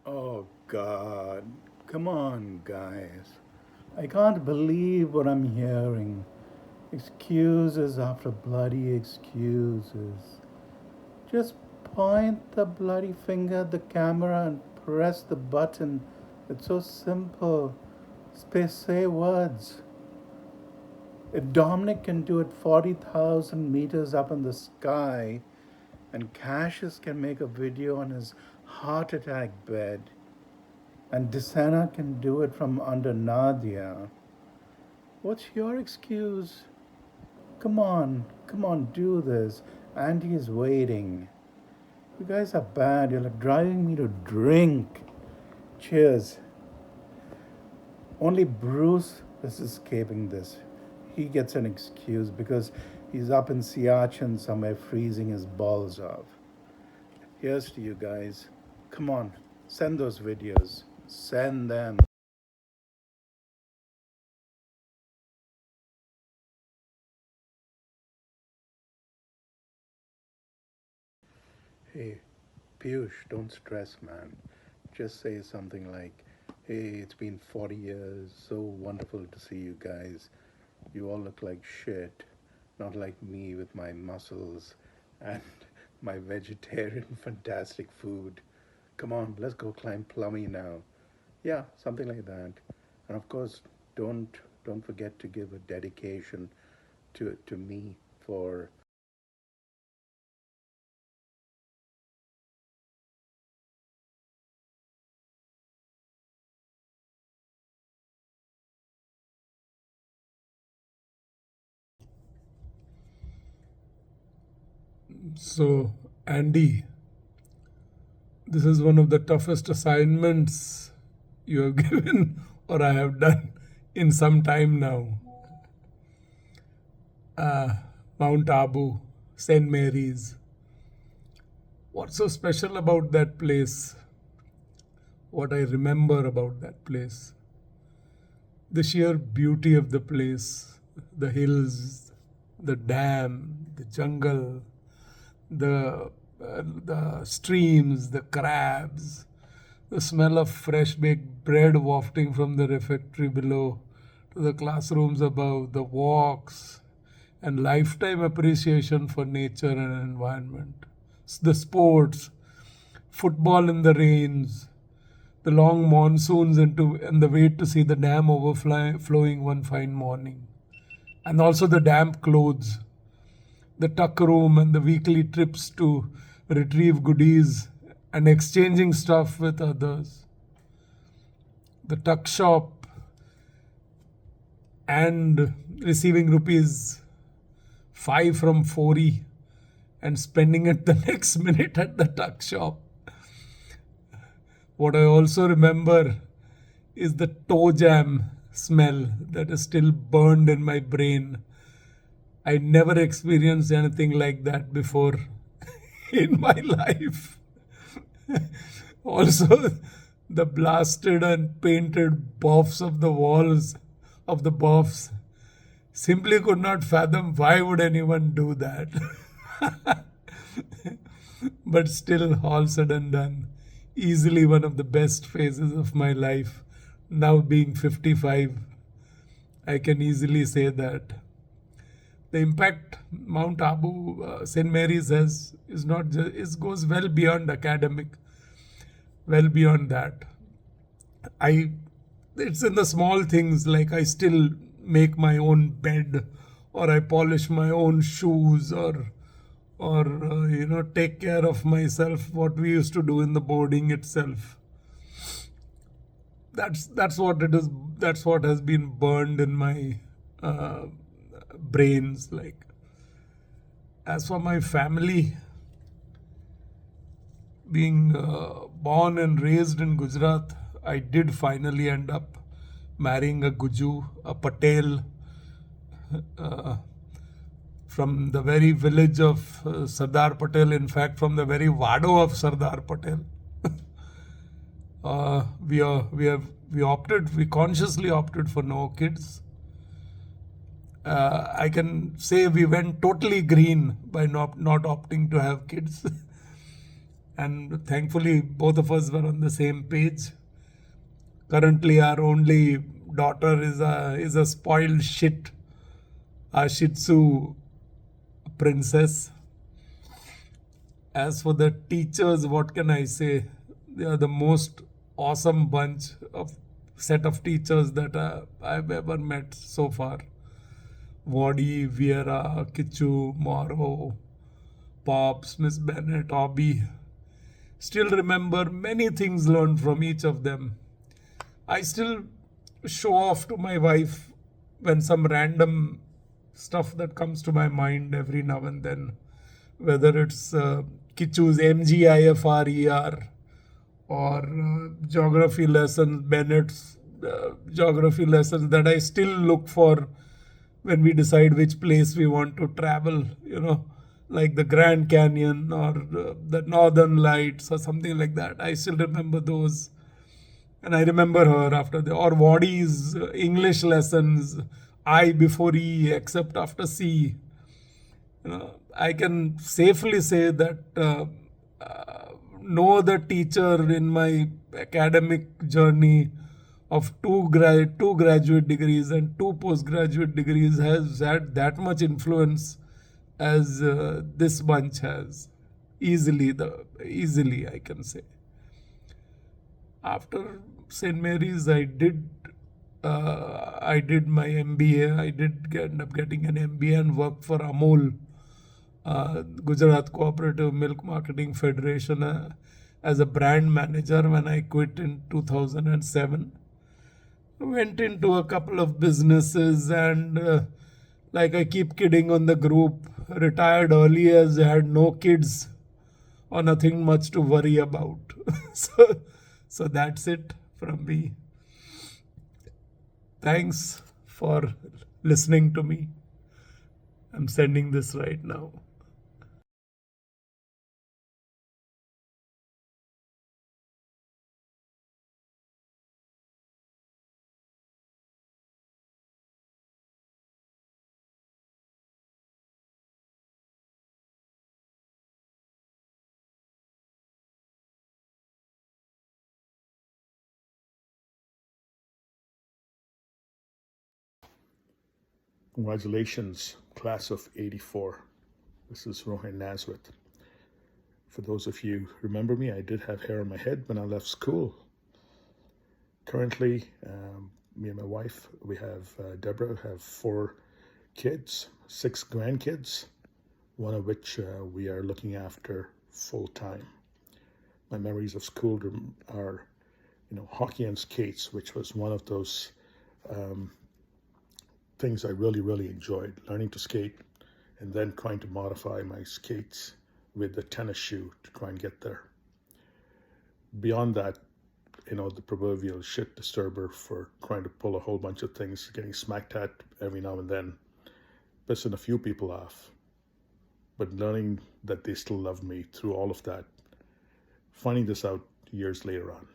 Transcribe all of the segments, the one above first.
Oh God, come on, guys. I can't believe what I'm hearing. Excuses after bloody excuses. Just point the bloody finger at the camera and press the button. It's so simple. Say words. If Dominic can do it 40,000 meters up in the sky, and Cassius can make a video on his heart attack bed, and Desana can do it from under Nadia, what's your excuse? Come on, do this. Auntie is waiting. You guys are bad. You're like driving me to drink. Cheers. Only Bruce is escaping this. He gets an excuse because he's up in Siachen somewhere freezing his balls off. Here's to you guys. Come on, send those videos. Send them. Hey, Piyush, don't stress, man. Just say something like, hey, it's been 40 years. So wonderful to see you guys. You all look like shit. Not like me with my muscles and my vegetarian fantastic food. Come on, let's go climb Plummy now. Yeah, something like that. And of course, don't don't forget to give a dedication to me for. So, Andy, this is one of the toughest assignments you have given or I have done in some time now. Mount Abu, St. Mary's. What's so special about that place? What I remember about that place? The sheer beauty of the place, the hills, the dam, the jungle, the streams, the crabs, the smell of fresh baked bread wafting from the refectory below to the classrooms above, the walks, and lifetime appreciation for nature and environment. The sports, football in the rains, the long monsoons and the wait to see the dam overflowing one fine morning. And also the damp clothes, the tuck room and the weekly trips to retrieve goodies and exchanging stuff with others. The tuck shop and receiving rupees 5 from Fori and spending it the next minute at the tuck shop. What I also remember is the toe jam smell that is still burned in my brain. I never experienced anything like that before in my life. Also, the blasted and painted buffs of the walls of the buffs simply could not fathom why would anyone do that. But still, all said and done, easily one of the best phases of my life. Now being 55, I can easily say that the impact Mount Abu, St. Mary's has is not just, it goes well beyond academic, well beyond that. I, it's in the small things like I still make my own bed, or I polish my own shoes, or take care of myself. What we used to do in the boarding itself. That's what it is. That's what has been burned in my uh, brains. Like, as for my family, being born and raised in Gujarat, I did finally end up marrying a Guju, a Patel, uh, from the very village of Sardar Patel, in fact, from the very Wado of Sardar Patel. We consciously opted for no kids. I can say we went totally green by not opting to have kids. and thankfully both of us were on the same page. Currently, our only daughter is a spoiled shit, a Shih Tzu princess. As for the teachers, what can I say? They are the most awesome bunch of set of teachers that I've ever met so far. Wadi, Viera, Kichu, Morrow, Pops, Miss Bennett, Hobby. Still remember many things learned from each of them. I still show off to my wife when some random stuff that comes to my mind every now and then, whether it's Kichu's MGIFRER or geography lessons, Bennett's geography lessons that I still look for when we decide which place we want to travel, like the Grand Canyon or the Northern Lights or something like that. I still remember those. And I remember her after or Wadi's English lessons, I before E, except after C. I can safely say that no other teacher in my academic journey of two graduate degrees and two postgraduate degrees has had that much influence as this bunch has. Easily I can say. After St. Mary's, I did my MBA. I did end up getting an MBA and worked for Amul, Gujarat Cooperative Milk Marketing Federation, as a brand manager when I quit in 2007. Went into a couple of businesses and, like I keep kidding on the group, retired early as I had no kids or nothing much to worry about. so, so that's it from me. Thanks for listening to me. I'm sending this right now. Congratulations, class of 84. This is Rohan Nazareth. For those of you who remember me, I did have hair on my head when I left school. Currently, me and my wife, we have Deborah, have 4 kids, 6 grandkids, one of which we are looking after full time. My memories of school are, hockey and skates, which was one of those things I really, really enjoyed, learning to skate and then trying to modify my skates with the tennis shoe to try and get there. Beyond that, the proverbial shit disturber for trying to pull a whole bunch of things, getting smacked at every now and then, pissing a few people off, but learning that they still love me through all of that, finding this out years later on.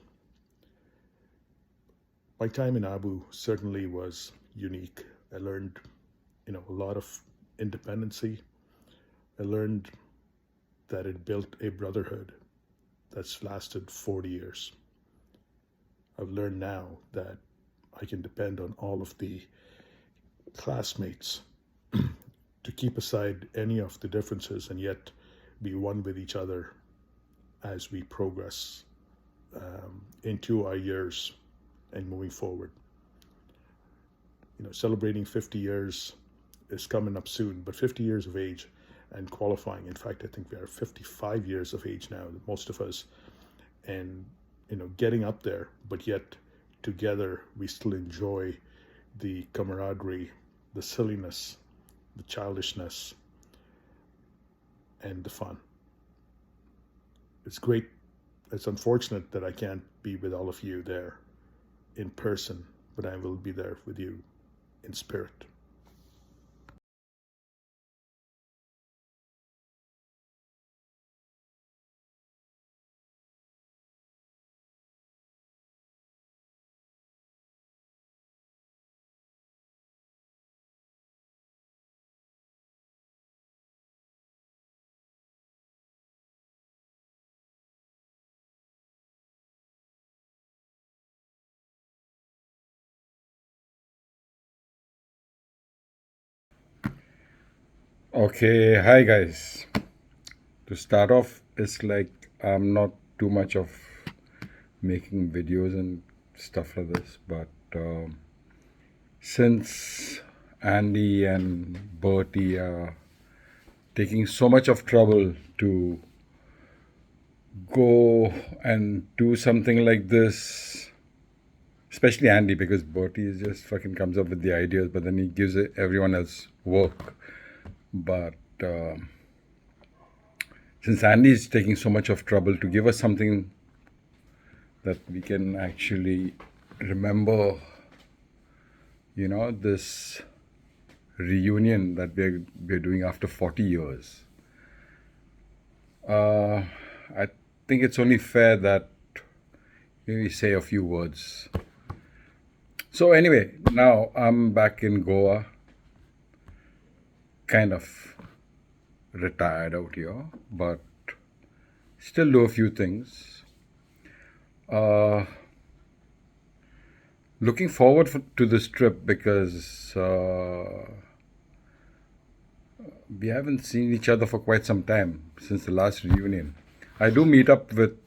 My time in Abu certainly was unique. I learned, a lot of independency. I learned that it built a brotherhood that's lasted 40 years. I've learned now that I can depend on all of the classmates to keep aside any of the differences and yet be one with each other as we progress into our years and moving forward. Celebrating 50 years is coming up soon, but 50 years of age and qualifying. In fact, I think we are 55 years of age now, most of us, and getting up there, but yet together we still enjoy the camaraderie, the silliness, the childishness, and the fun. It's great. It's unfortunate that I can't be with all of you there in person, but I will be there with you in spirit. Okay, hi guys. To start off, it's like I'm not too much of making videos and stuff like this, but since Andy and Bertie are taking so much of trouble to go and do something like this, especially Andy, because Bertie is just fucking comes up with the ideas, but then he gives everyone else work. But since Andy is taking so much of trouble to give us something that we can actually remember, this reunion that we're doing after 40 years. I think it's only fair that we say a few words. So anyway, now I'm back in Goa, kind of retired out here, but still do a few things. Looking forward to this trip because we haven't seen each other for quite some time since the last reunion. I do meet up with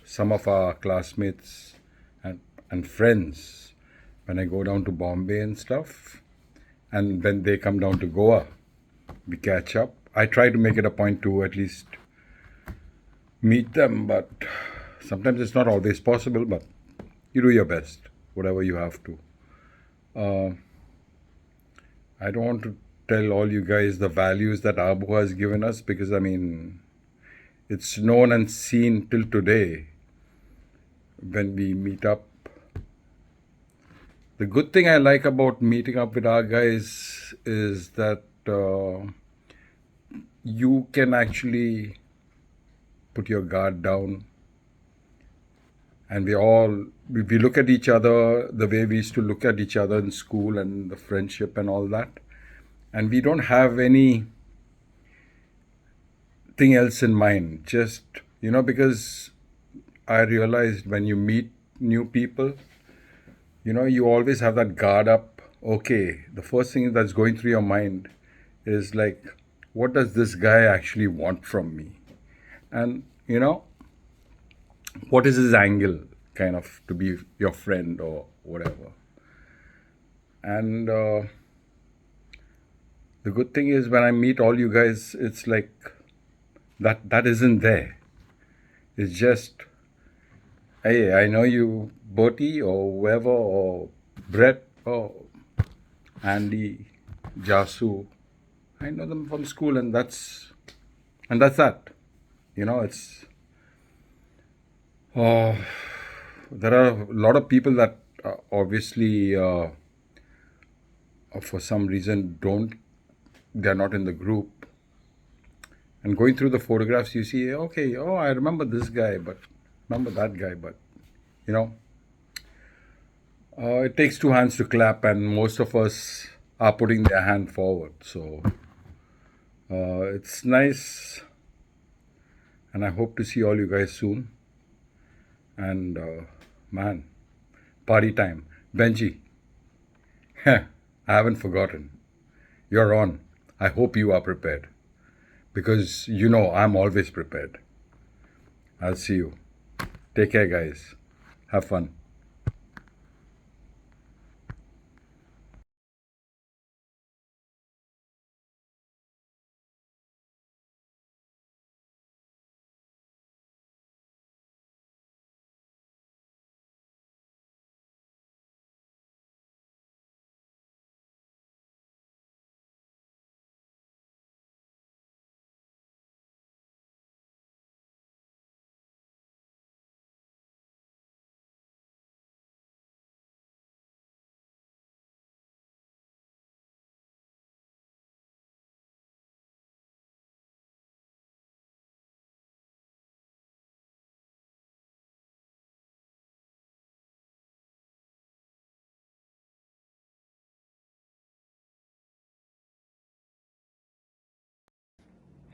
some of our classmates and friends when I go down to Bombay and stuff. And when they come down to Goa, we catch up. I try to make it a point to at least meet them, but sometimes it's not always possible, but you do your best, whatever you have to. I don't want to tell all you guys the values that Abu has given us because, I mean, it's known and seen till today when we meet up. The good thing I like about meeting up with our guys is that you can actually put your guard down, and we look at each other the way we used to look at each other in school and the friendship and all that, and we don't have anything else in mind. Just because I realized when you meet new people, you always have that guard up. Okay, the first thing that's going through your mind is like, what does this guy actually want from me? And what is his angle, kind of, to be your friend or whatever. And the good thing is when I meet all you guys, it's like that isn't there. It's just, hey, I know you, Bertie or whoever, or Brett or Andy, Jasu. I know them from school, and that's that. It's there are a lot of people that obviously for some reason they're not in the group, and going through the photographs you see, okay, oh, I remember this guy, but remember that guy, but you know it takes two hands to clap, and most of us are putting their hand forward. So it's nice, and I hope to see all you guys soon. And man, party time. Benji, I haven't forgotten. You're on. I hope you are prepared because I'm always prepared. I'll see you. Take care, guys. Have fun.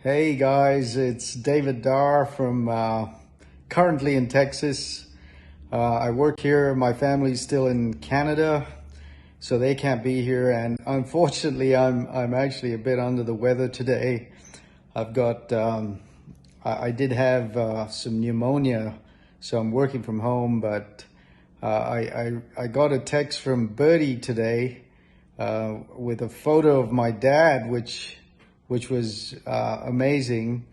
Hey guys, it's David Dar from currently in Texas. I work here. My family's still in Canada. so they can't be here. And unfortunately, I'm actually a bit under the weather today. I've got I did have some pneumonia, so I'm working from home. But I got a text from Bertie today with a photo of my dad, which was amazing.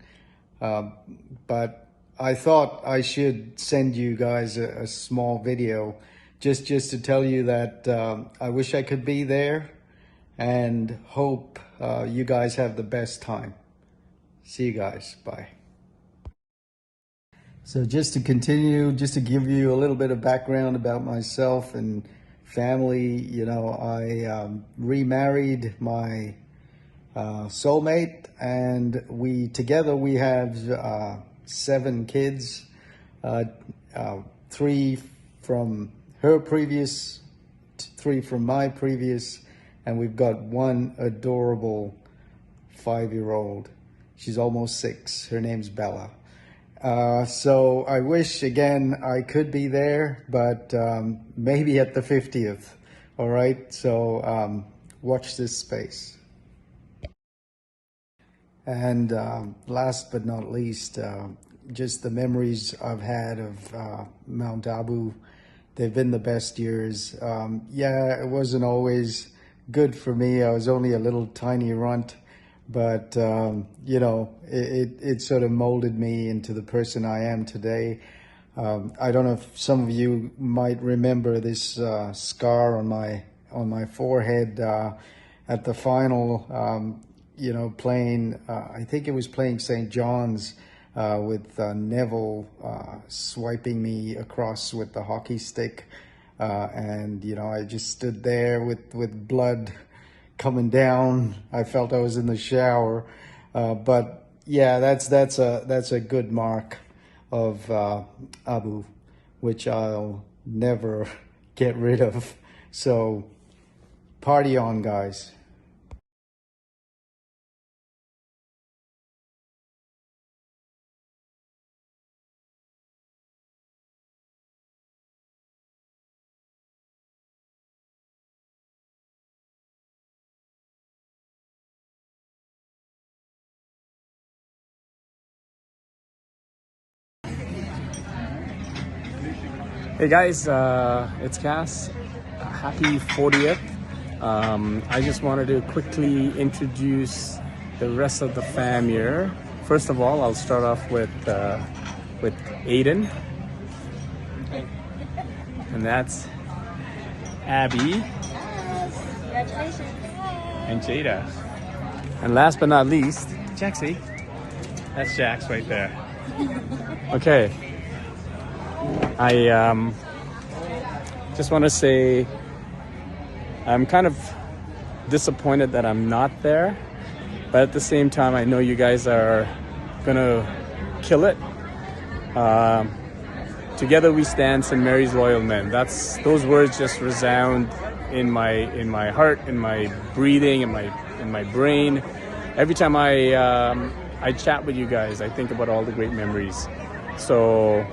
But I thought I should send you guys a small video just to tell you that I wish I could be there, and hope you guys have the best time. See you guys. Bye. So just to continue, just to give you a little bit of background about myself and family, you know, I remarried my soulmate, and we have 7 kids, 3 from her previous, 3 from my previous, and we've got 1 adorable 5-year-old. She's almost 6. Her name's Bella. So I wish, again, I could be there, but maybe at the 50th. All right, so watch this space. And last but not least, just the memories I've had of Mount Abu. They've been the best years. Yeah, it wasn't always good for me. I was only a little tiny runt, but you know, it sort of molded me into the person I am today. I don't know if some of you might remember this scar on my forehead at the final. You know, playing, I think it was playing St. John's with Neville swiping me across with the hockey stick. And, you know, I just stood there with blood coming down. I felt I was in the shower. But yeah, that's a good mark of Abu, which I'll never get rid of. So party on, guys. Hey guys, it's Cass. Happy 40th. I just wanted to quickly introduce the rest of the fam here. First of all, I'll start off with Aiden. And that's Abby. Congratulations. And Jada. And last but not least, Jaxie. That's Jax right there. Okay. I just want to say I'm kind of disappointed that I'm not there, but at the same time I know you guys are gonna kill it. Together we stand, St. Mary's loyal men. Those words just resound in my heart, in my breathing, in my brain. Every time I chat with you guys, I think about all the great memories. So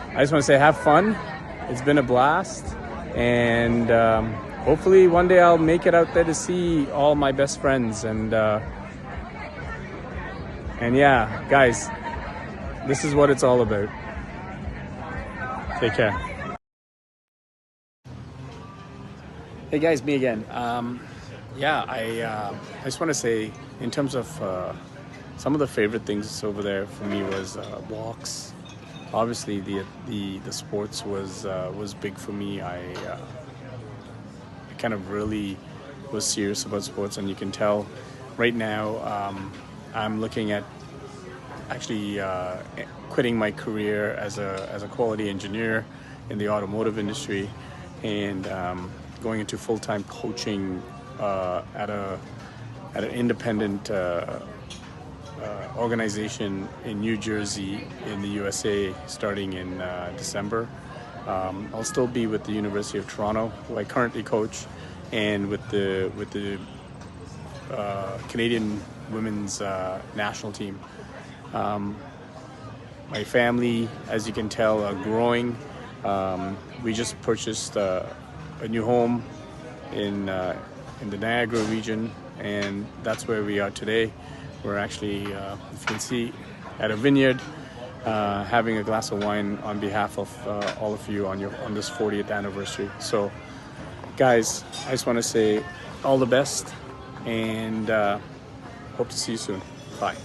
I just want to say have fun. It's been a blast, and hopefully one day I'll make it out there to see all my best friends. And yeah, guys, this is what it's all about. Take care. Hey guys, me again. Yeah, I just want to say, in terms of some of the favorite things over there for me was walks. Obviously, the sports was big for me. I kind of really was serious about sports, and you can tell right now I'm looking at actually quitting my career as a quality engineer in the automotive industry, and going into full-time coaching at an independent organization in New Jersey in the USA starting in December. I'll still be with the University of Toronto, who I currently coach, and with the Canadian women's national team. My family, as you can tell, are growing. We just purchased a new home in the Niagara region, and that's where we are today. We're actually, if you can see, at a vineyard, having a glass of wine on behalf of all of you on this 40th anniversary. So, guys, I just want to say all the best, and hope to see you soon. Bye.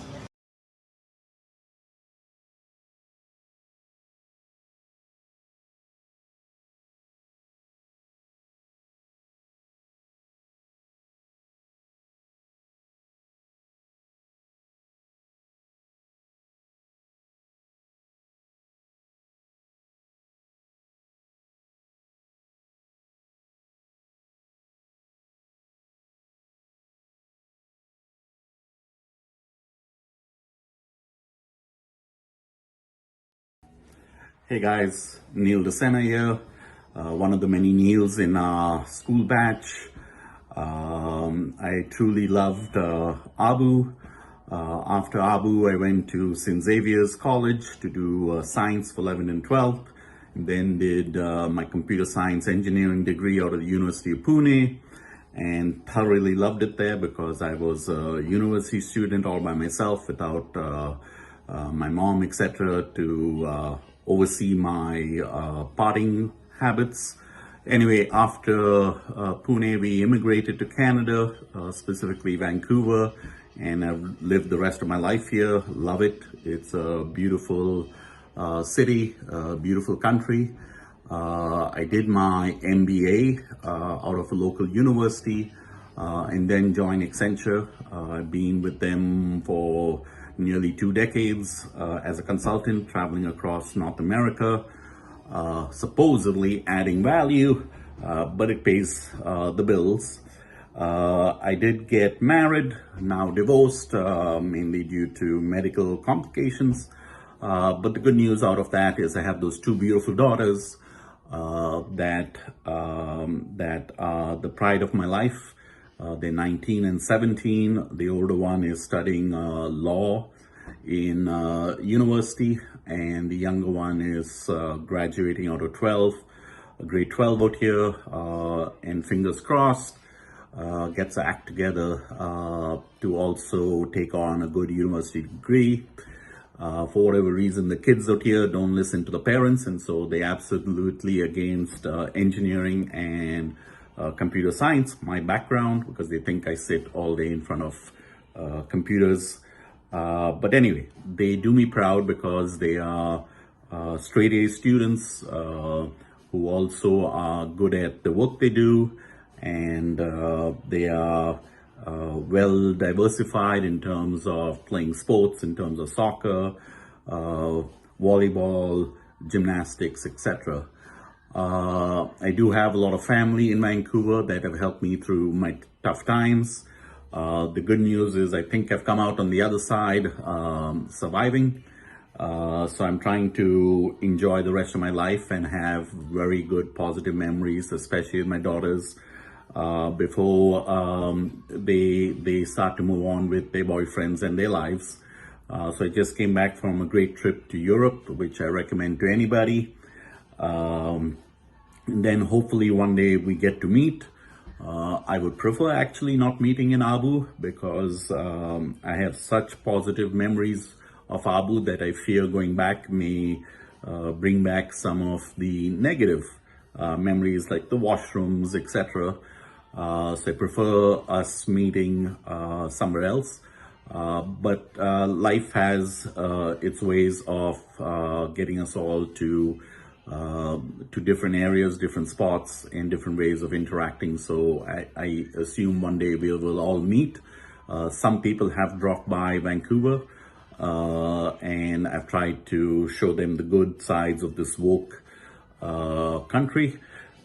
Hey guys, Neil DeSena here, one of the many Neils in our school batch. I truly loved Abu. After Abu, I went to St. Xavier's College to do science for 11 and 12, and then did my computer science engineering degree out of the University of Pune, and thoroughly loved it there because I was a university student all by myself without my mom, etc., to oversee my partying habits. Anyway, after Pune, we immigrated to Canada, specifically Vancouver, and I've lived the rest of my life here. Love it. It's a beautiful city, a beautiful country. I did my MBA out of a local university and then joined Accenture. I've been with them for nearly 2 decades as a consultant, traveling across North America, supposedly adding value, but it pays the bills. I did get married, now divorced, mainly due to medical complications. But the good news out of that is I have those 2 beautiful daughters that are the pride of my life. They're 19 and 17. The older one is studying law in university, and the younger one is graduating out of grade 12 out here, and fingers crossed gets her act together to also take on a good university degree. For whatever reason, the kids out here don't listen to the parents, and so they absolutely against engineering and computer science, my background, because they think I sit all day in front of computers. But anyway, they do me proud because they are straight A students who also are good at the work they do, and they are well diversified in terms of playing sports, in terms of soccer, volleyball, gymnastics, etc. I do have a lot of family in Vancouver that have helped me through my tough times. The good news is I think I've come out on the other side surviving. So I'm trying to enjoy the rest of my life and have very good positive memories, especially with my daughters, before they start to move on with their boyfriends and their lives. So I just came back from a great trip to Europe, which I recommend to anybody. And then hopefully one day we get to meet. I would prefer actually not meeting in Abu because I have such positive memories of Abu that I fear going back may bring back some of the negative memories like the washrooms, etc. So I prefer us meeting somewhere else. But life has its ways of getting us all to different areas, different spots, and different ways of interacting. So I assume one day we will all meet. Some people have dropped by Vancouver, and I've tried to show them the good sides of this woke country.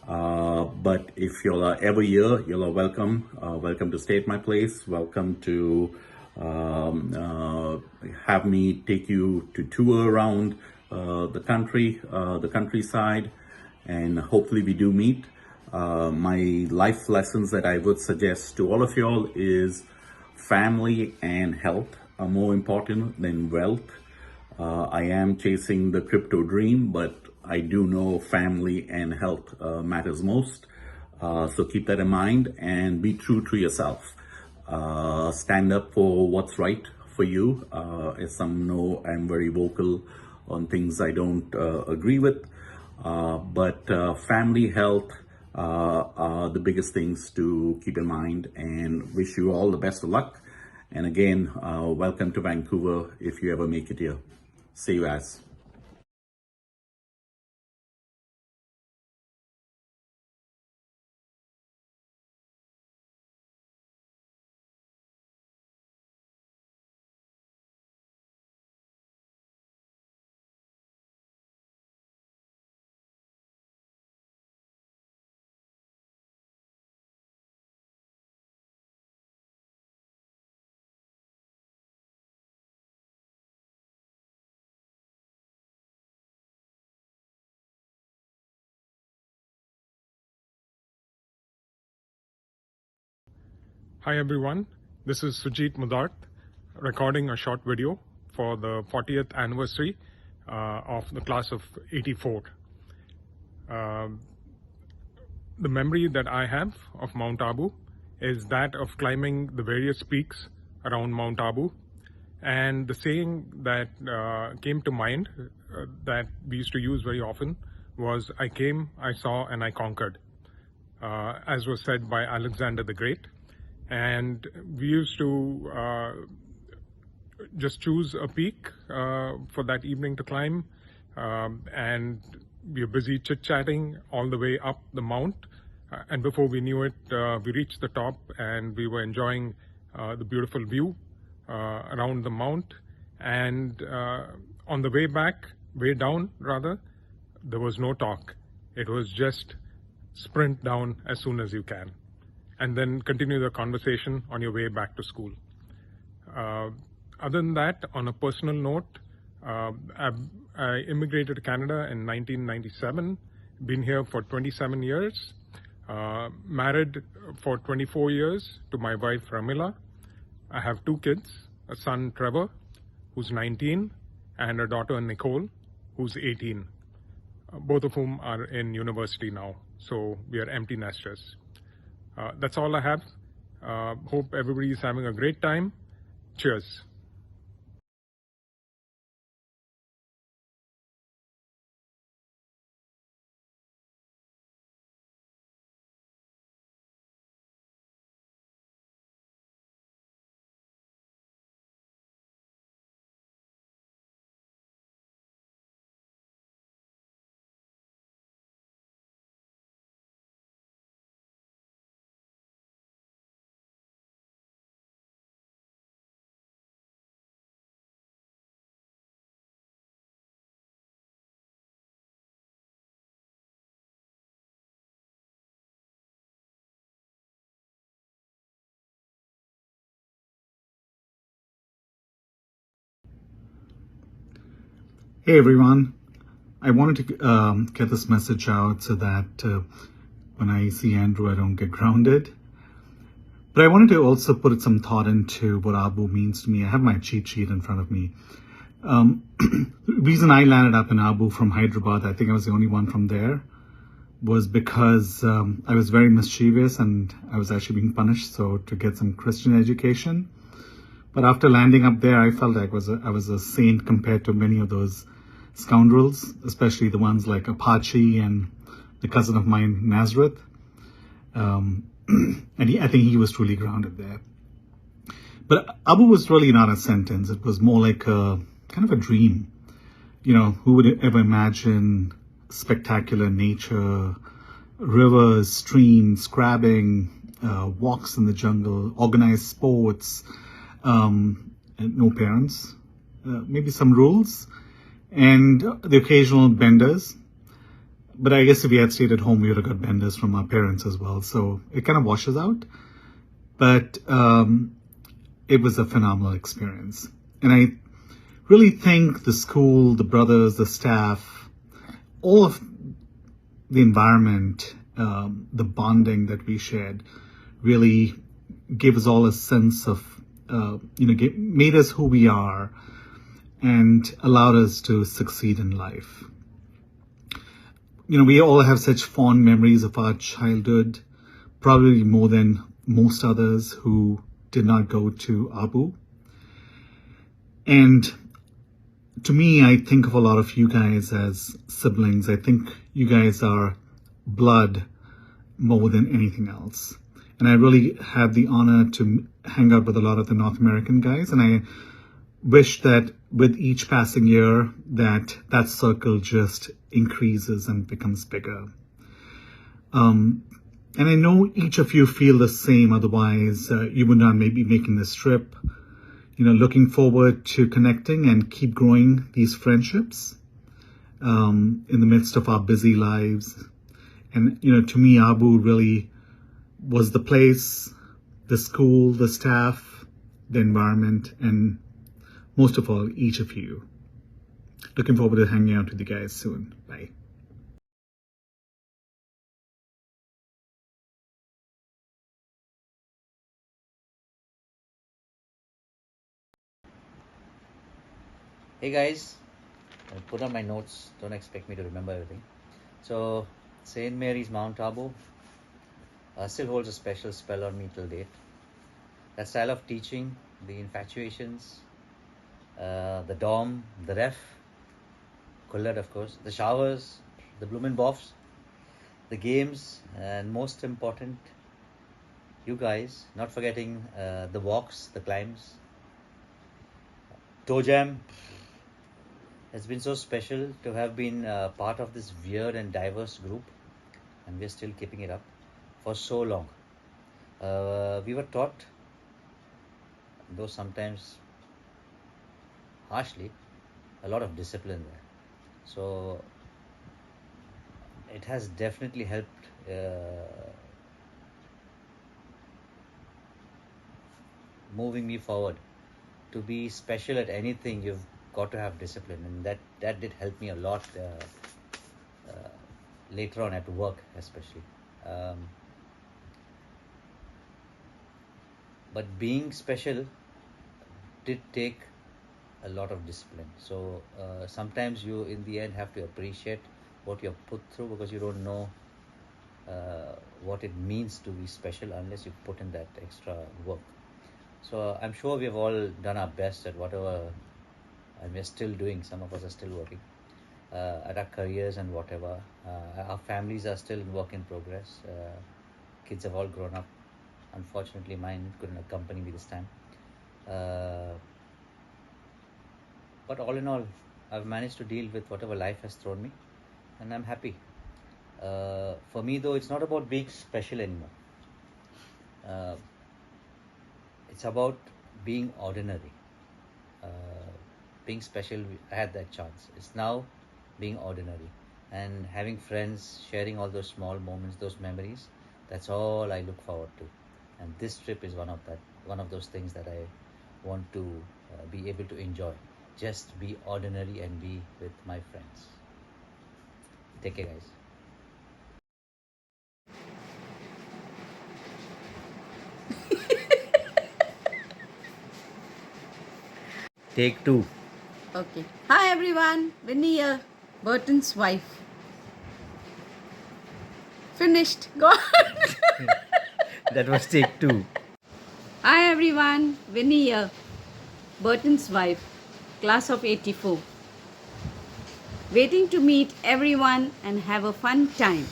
But if you're ever here, you're welcome. Welcome to stay at my place. Welcome to have me take you to tour around the country, the countryside, and hopefully we do meet. My life lessons that I would suggest to all of y'all is family and health are more important than wealth. I am chasing the crypto dream, but I do know family and health matters most. So keep that in mind and be true to yourself. Stand up for what's right for you. As some know, I'm very vocal on things I don't agree with. But family health are the biggest things to keep in mind, and wish you all the best of luck. And again, welcome to Vancouver if you ever make it here. See you guys. Hi everyone, this is Sujit Mudart recording a short video for the 40th anniversary of the class of '84. The memory that I have of Mount Abu is that of climbing the various peaks around Mount Abu, and the saying that came to mind that we used to use very often was, "I came, I saw, and I conquered," as was said by Alexander the Great. And we used to just choose a peak for that evening to climb, and we were busy chit-chatting all the way up the mount, and before we knew it, we reached the top and we were enjoying the beautiful view around the mount. And on the way down rather, there was no talk. It was just sprint down as soon as you can, and then continue the conversation on your way back to school. Other than that, on a personal note, I immigrated to Canada in 1997, been here for 27 years, married for 24 years to my wife Ramila. I have 2 kids, a son Trevor, who's 19, and a daughter Nicole, who's 18, both of whom are in university now, so we are empty nesters. That's all I have. Hope everybody is having a great time. Cheers. Hey everyone, I wanted to get this message out so that when I see Andrew, I don't get grounded. But I wanted to also put some thought into what Abu means to me. I have my cheat sheet in front of me. The reason I landed up in Abu from Hyderabad, I think I was the only one from there, was because I was very mischievous and I was actually being punished, so to get some Christian education. But after landing up there, I felt like I was a saint compared to many of those scoundrels, especially the ones like Apache and the cousin of mine, Nazareth. And I think he was truly grounded there. But Abu was really not a sentence. It was more like a kind of a dream. You know, who would ever imagine spectacular nature, rivers, streams, crabbing, walks in the jungle, organized sports, and no parents, maybe some rules, and the occasional benders. But I guess if we had stayed at home, we would have got benders from our parents as well. So it kind of washes out. But it was a phenomenal experience. And I really think the school, the brothers, the staff, all of the environment, the bonding that we shared really gave us all a sense of, made us who we are and allowed us to succeed in life. You know, we all have such fond memories of our childhood, probably more than most others who did not go to Abu. And to me, I think of a lot of you guys as siblings. I think you guys are blood more than anything else. And I really had the honor to hang out with a lot of the North American guys. And I wish that with each passing year that circle just increases and becomes bigger. And I know each of you feel the same. Otherwise, you would not maybe making this trip. Looking forward to connecting and keep growing these friendships in the midst of our busy lives. And, to me, Abu really was the place, the school, the staff, the environment, and most of all, each of you. Looking forward to hanging out with you guys soon. Bye. Hey guys, I'll put on my notes, don't expect me to remember everything. So, St. Mary's Mount Abu still holds a special spell on me till date. That style of teaching, the infatuations, the dorm, the ref, Kullad of course, the showers, the bloomin' boffs, the games, and most important, you guys, not forgetting the walks, the climbs, toe jam. It's been so special to have been part of this weird and diverse group, and we're still keeping it up for so long. We were taught, though sometimes harshly, a lot of discipline there. So it has definitely helped moving me forward. To be special at anything, you've got to have discipline, and that did help me a lot later on at work especially. But being special did take a lot of discipline. So sometimes you in the end have to appreciate what you're put through, because you don't know what it means to be special unless you put in that extra work. So I'm sure we've all done our best at whatever, and we're still doing. Some of us are still working at our careers and whatever. Our families are still in work in progress. Kids have all grown up. Unfortunately, mine couldn't accompany me this time. But all in all, I've managed to deal with whatever life has thrown me, and I'm happy. For me, though, it's not about being special anymore. It's about being ordinary. Being special, I had that chance. It's now being ordinary and having friends, sharing all those small moments, those memories. That's all I look forward to. And this trip is one of those things that I want to be able to enjoy. Just be ordinary and be with my friends. Take care, guys. Take two. Okay. Hi everyone, Winnie here, Burton's wife. Finished. Go on. That was take two. Hi everyone, Winnie here, Burton's wife, class of 84. Waiting to meet everyone and have a fun time.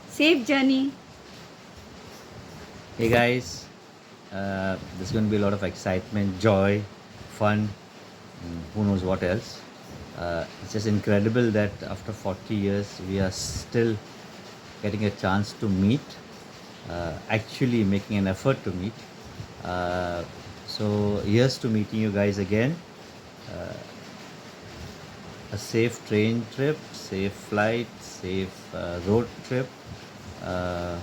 Safe journey. Hey guys, there's going to be a lot of excitement, joy, fun, who knows what else. It's just incredible that after 40 years we are still getting a chance to meet, actually making an effort to meet. So here's to meeting you guys again. A safe train trip, safe flight, safe road trip. Let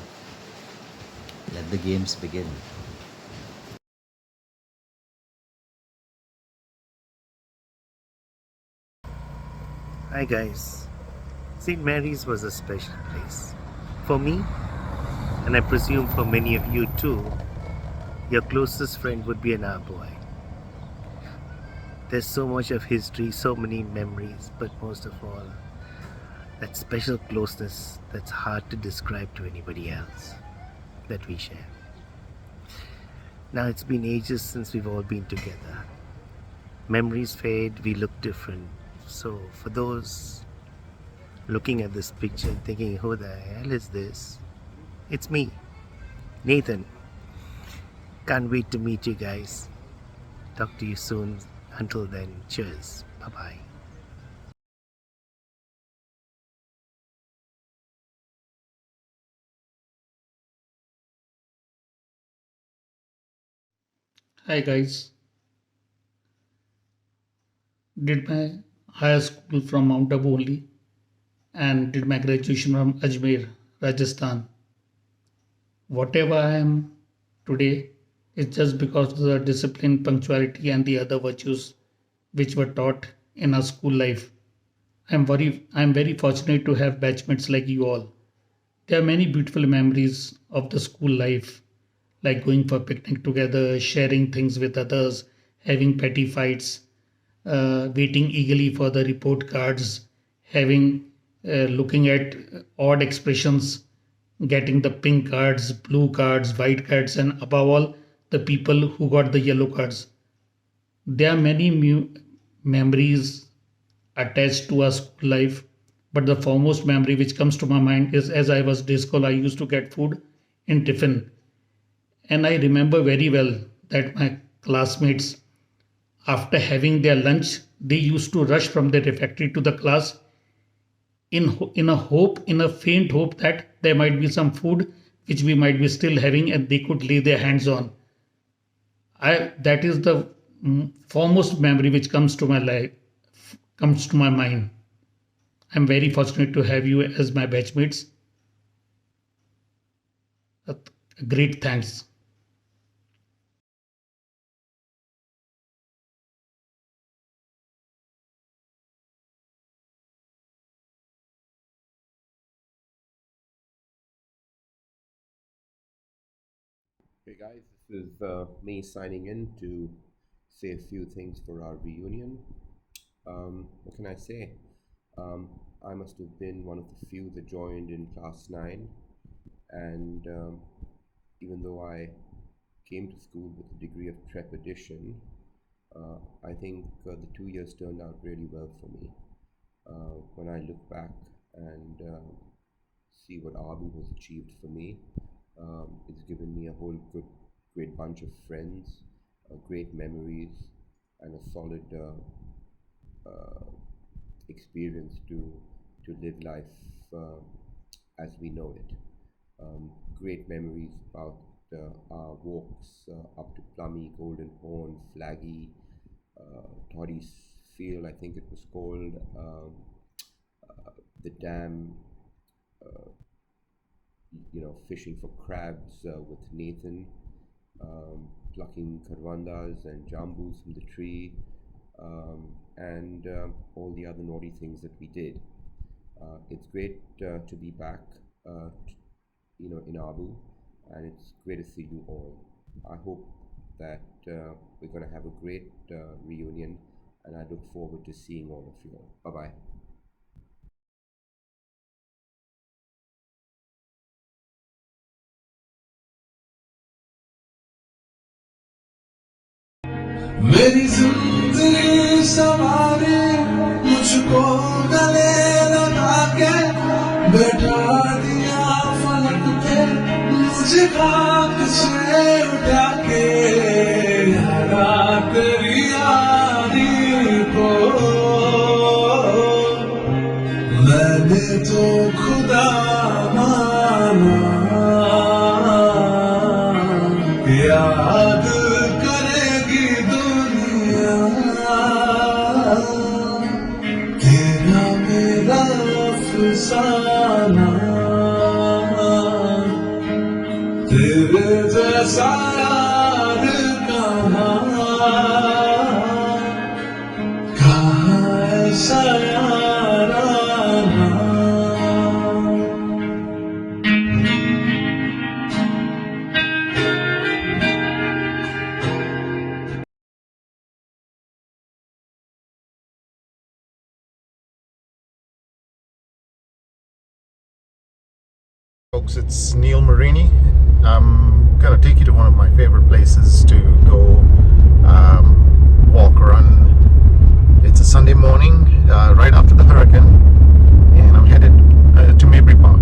the games begin. Hi guys, St. Mary's was a special place. For me, and I presume for many of you too, your closest friend would be an our boy. There's so much of history, so many memories, but most of all, that special closeness that's hard to describe to anybody else. that we share. Now it's been ages since we've all been together. Memories fade, we look different. So for those looking at this picture thinking, who the hell is this? It's me, Nathan. Can't wait to meet you guys. Talk to you soon. Until then, cheers. Bye-bye. Hi guys, did my higher school from Mount Abu only and did my graduation from Ajmer, Rajasthan. Whatever I am today is just because of the discipline, punctuality and the other virtues which were taught in our school life. I'm very fortunate to have batchmates like you all. There are many beautiful memories of the school life, like going for picnic together, sharing things with others, having petty fights, waiting eagerly for the report cards, looking at odd expressions, getting the pink cards, blue cards, white cards, and above all, the people who got the yellow cards. There are many memories attached to our school life, but the foremost memory which comes to my mind is as I was day school, I used to get food in tiffin. And I remember very well that my classmates, after having their lunch, they used to rush from the refectory to the class in a faint hope that there might be some food which we might be still having and they could lay their hands on. That is the foremost memory which comes to my mind. I'm very fortunate to have you as my batchmates. Great thanks. Hey guys, this is me signing in to say a few things for our reunion. What can I say? I must have been one of the few that joined in class 9, and even though I came to school with a degree of trepidation, I think the 2 years turned out really well for me. When I look back and see what Abu has achieved for me, it's given me a whole great bunch of friends, great memories, and a solid experience to live life as we know it. Great memories about our walks up to Plummy, Golden Horn, Flaggy, Toddy's Field, I think it was called, the dam, fishing for crabs with Nathan, plucking karwandas and jambus from the tree, and all the other naughty things that we did. It's great to be back, in Abu, and it's great to see you all. I hope that we're going to have a great reunion, and I look forward to seeing all of you all. Bye-bye. मेरी जिंदगी सवारे मुझको गले लगा के बैठा दिया फलक पे मुझे खाक से उठा के हरा तेरी यारी को मैंने तो खुदा माना याद तेरा मेरा अफसाना तेरे जैसा यार कहाँ ऐसा याराना Folks, it's Neil Marini, I'm gonna take you to one of my favorite places to go walk around. It's a Sunday morning, right after the hurricane, and I'm headed to Mabry Park.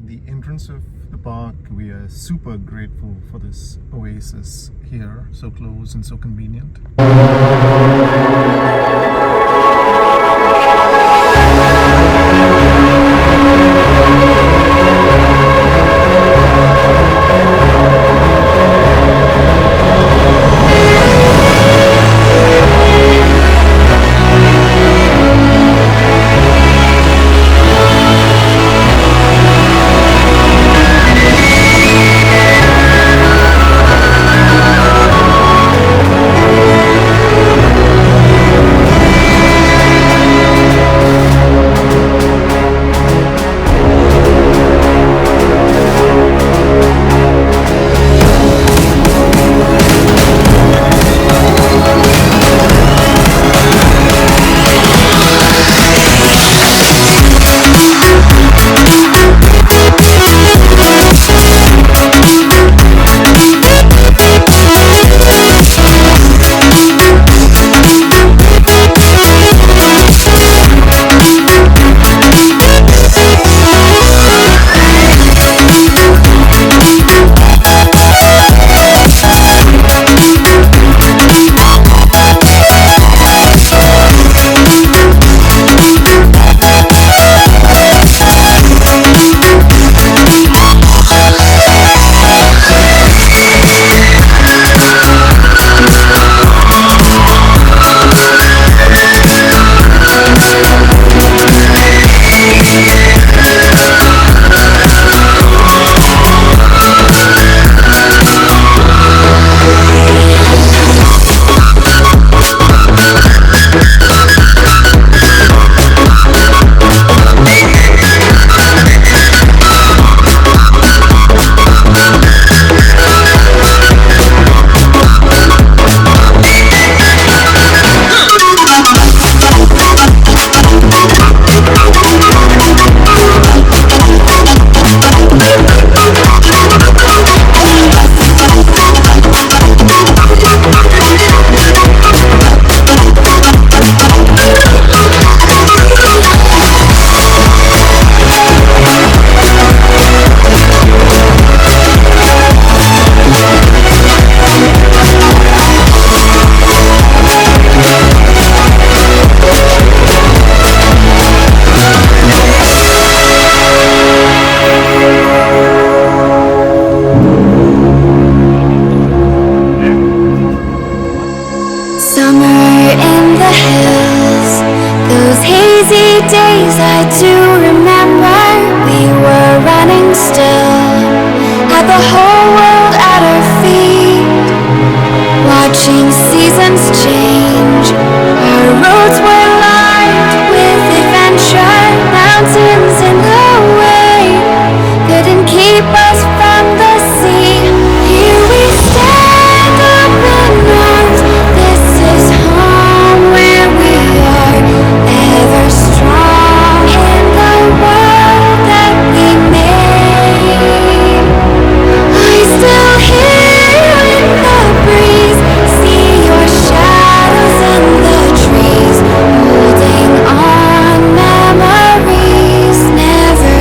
The entrance of the park, we are super grateful for this oasis here, so close and so convenient. days I do remember we were running still, had the whole world at our feet, watching seasons change. Our roads were lined with adventure, mountains in the way couldn't keep us from the sea. Here we stand up in arms, this is home where we are, ever strong in the world that we made. I still hear in the breeze, see your shadows in the trees, holding on, memories never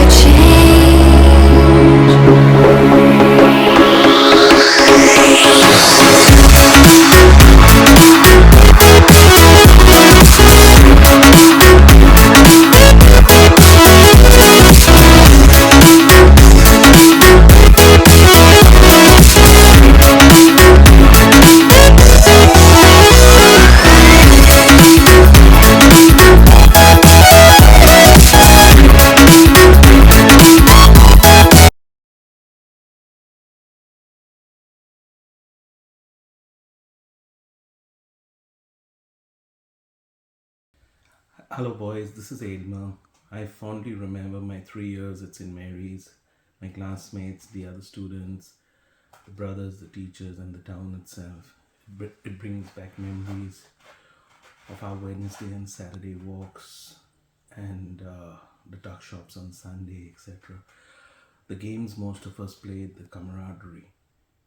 Hello, boys. This is Aidma. I fondly remember my 3 years at St. Mary's, my classmates, the other students, the brothers, the teachers, and the town itself. It brings back memories of our Wednesday and Saturday walks and the tuck shops on Sunday, etc. the games most of us played, the camaraderie,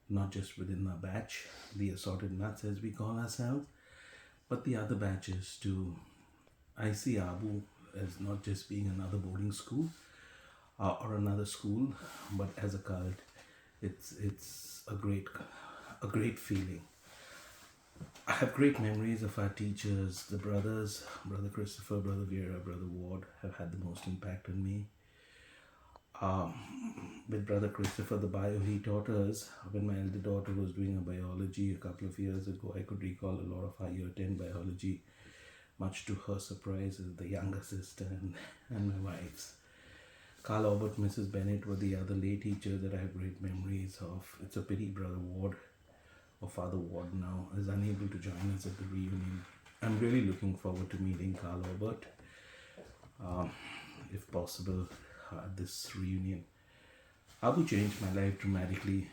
not just within our batch, the assorted nuts as we call ourselves, but the other batches too. I see Abu as not just being another boarding school or another school, but as a cult. It's a great feeling. I have great memories of our teachers, the brothers, Brother Christopher, Brother Vera, Brother Ward have had the most impact on me. With Brother Christopher, the bio he taught us, when my elder daughter was doing a biology a couple of years ago, I could recall a lot of our year 10 biology, much to her surprise as the younger sister and my wife's. Carl Albert, Mrs. Bennett were the other lay teachers that I have great memories of. It's a pity Brother Ward, or Father Ward now, is unable to join us at the reunion. I'm really looking forward to meeting Carl Albert, if possible, at this reunion. Abu changed my life dramatically.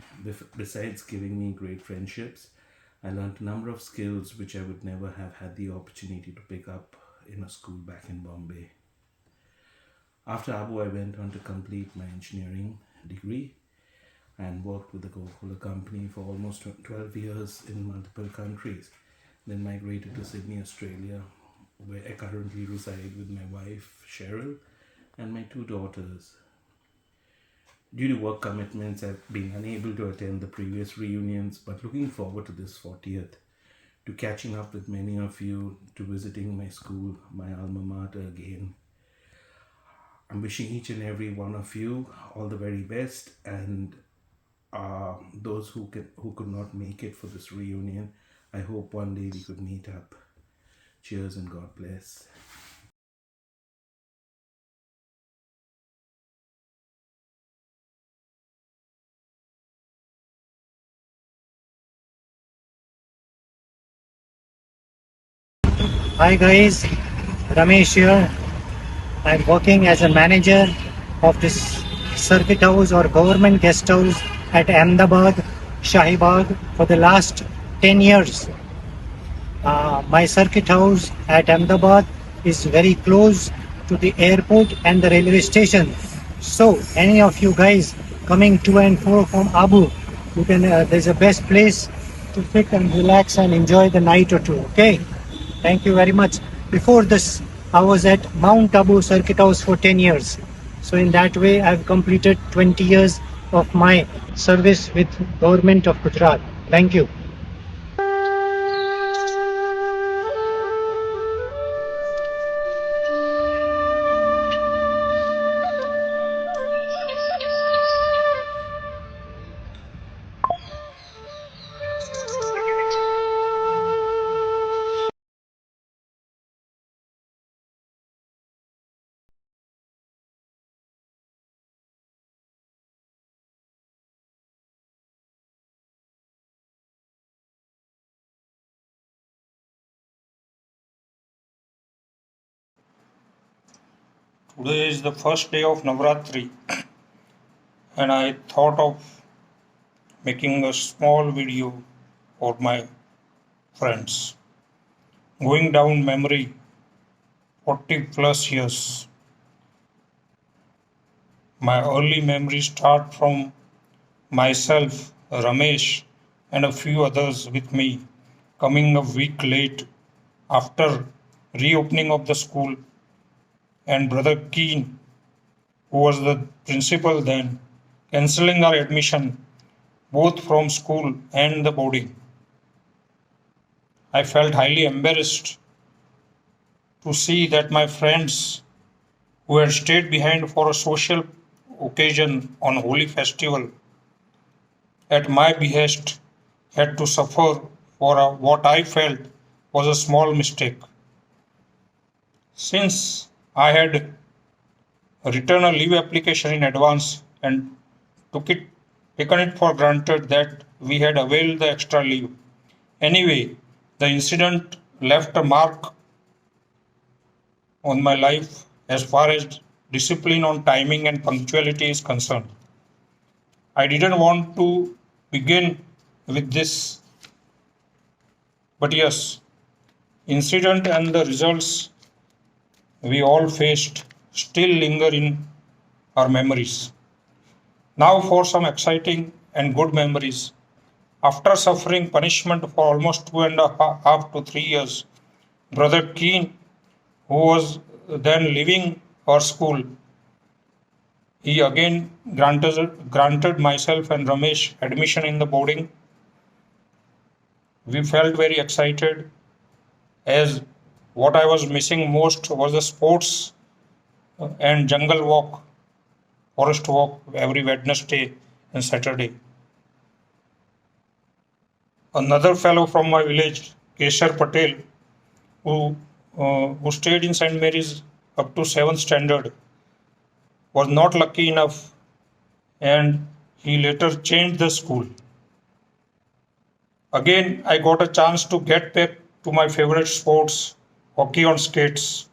Besides giving me great friendships, I learned a number of skills which I would never have had the opportunity to pick up in a school back in Bombay. After Abu, I went on to complete my engineering degree and worked with the Coca-Cola company for almost 12 years in multiple countries. Then migrated to Sydney, Australia, where I currently reside with my wife, Cheryl, and my 2 daughters. Due to work commitments, I've been unable to attend the previous reunions, but looking forward to this 40th, to catching up with many of you, to visiting my school, my alma mater again. I'm wishing each and every one of you all the very best, and those who could not make it for this reunion, I hope one day we could meet up. Cheers and God bless. Hi guys, Ramesh here. I'm working as a manager of this circuit house or government guest house at Ahmedabad, Shahibag for the last 10 years. My circuit house at Ahmedabad is very close to the airport and the railway station. So any of you guys coming to and fro from Abu, you can there's a best place to sit and relax and enjoy the night or two. Okay, thank you very much. Before this, I was at Mount Abu Circuit House for 10 years. So in that way, I've completed 20 years of my service with Government of Gujarat. Thank you. Today is the first day of Navratri, and I thought of making a small video for my friends. Going down memory 40 plus years. My early memories start from myself, Ramesh, and a few others with me coming a week late after reopening of the school, and Brother Keen, who was the principal then, cancelling our admission both from school and the boarding. I felt highly embarrassed to see that my friends who had stayed behind for a social occasion on Holy Festival at my behest had to suffer for what I felt was a small mistake. Since I had written a leave application in advance and taken it for granted that we had availed the extra leave. Anyway, the incident left a mark on my life as far as discipline on timing and punctuality is concerned. I didn't want to begin with this, but yes, incident and the results we all faced still linger in our memories. Now for some exciting and good memories. After suffering punishment for almost 2.5 to 3 years, Brother Keen, who was then leaving our school, he again granted myself and Ramesh admission in the boarding. We felt very excited, as what I was missing most was the sports and jungle walk, forest walk every Wednesday and Saturday. Another fellow from my village, Kesar Patel, who stayed in St. Mary's up to 7th standard, was not lucky enough, and he later changed the school. Again, I got a chance to get back to my favorite sports, hockey on skates,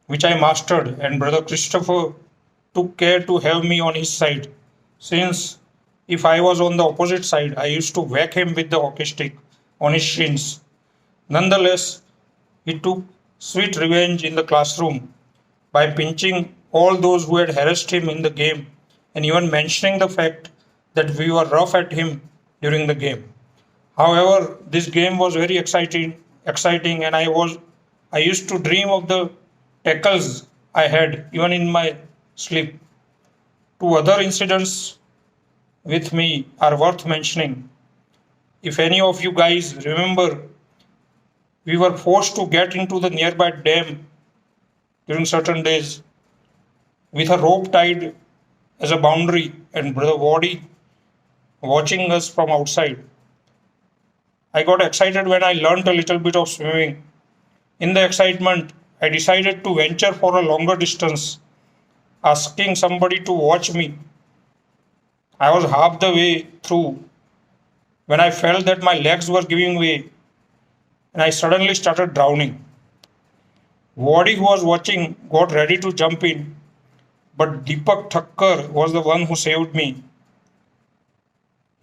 which I mastered, and Brother Christopher took care to have me on his side, since if I was on the opposite side, I used to whack him with the hockey stick on his shins. Nonetheless, he took sweet revenge in the classroom by pinching all those who had harassed him in the game, and even mentioning the fact that we were rough at him during the game. However, this game was very exciting, and I used to dream of the tackles I had even in my sleep. Two other incidents with me are worth mentioning. If any of you guys remember, we were forced to get into the nearby dam during certain days with a rope tied as a boundary, and Brother Wadi watching us from outside. I got excited when I learnt a little bit of swimming. In the excitement, I decided to venture for a longer distance, asking somebody to watch me. I was half the way through when I felt that my legs were giving way, and I suddenly started drowning. Wadi, who was watching, got ready to jump in, but Deepak Thakkar was the one who saved me.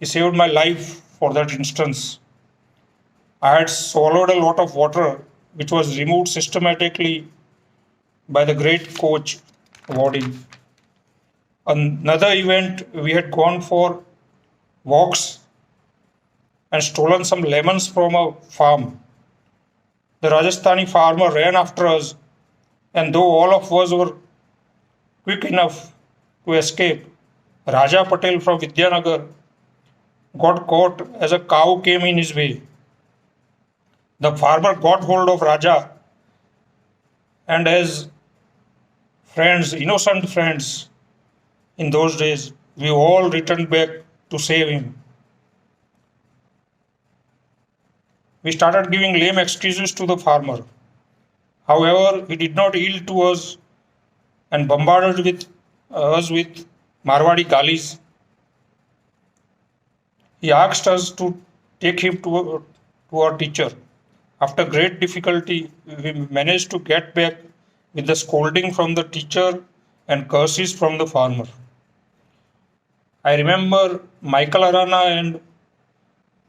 He saved my life for that instance. I had swallowed a lot of water, which was removed systematically by the great coach, Wadi. Another event, we had gone for walks and stolen some lemons from a farm. The Rajasthani farmer ran after us, and though all of us were quick enough to escape, Raja Patel from Vidyanagar got caught as a cow came in his way. The farmer got hold of Raja, and as friends, innocent friends, in those days, we all returned back to save him. We started giving lame excuses to the farmer. However, he did not yield to us and bombarded us with Marwadi galis. He asked us to take him to our teacher. After great difficulty, we managed to get back with the scolding from the teacher and curses from the farmer. I remember Michael Arana and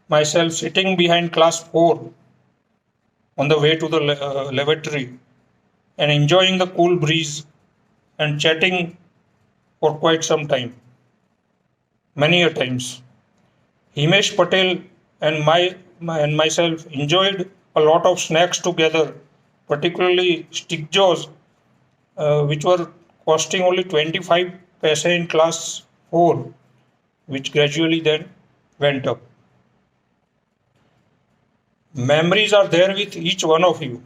myself sitting behind class 4 on the way to the lavatory and enjoying the cool breeze and chatting for quite some time, many a times. Himesh Patel and myself enjoyed a lot of snacks together, particularly stick jaws, which were costing only 25 paise in class 4, which gradually then went up. Memories are there with each one of you.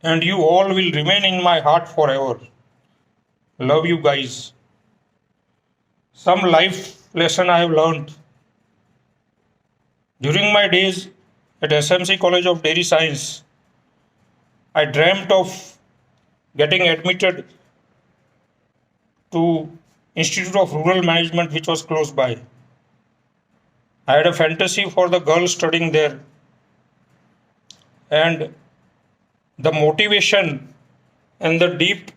And you all will remain in my heart forever. Love you guys. Some life lesson I have learned. During my days at SMC College of Dairy Science, I dreamt of getting admitted to Institute of Rural Management, which was close by. I had a fantasy for the girls studying there, and the motivation and the deep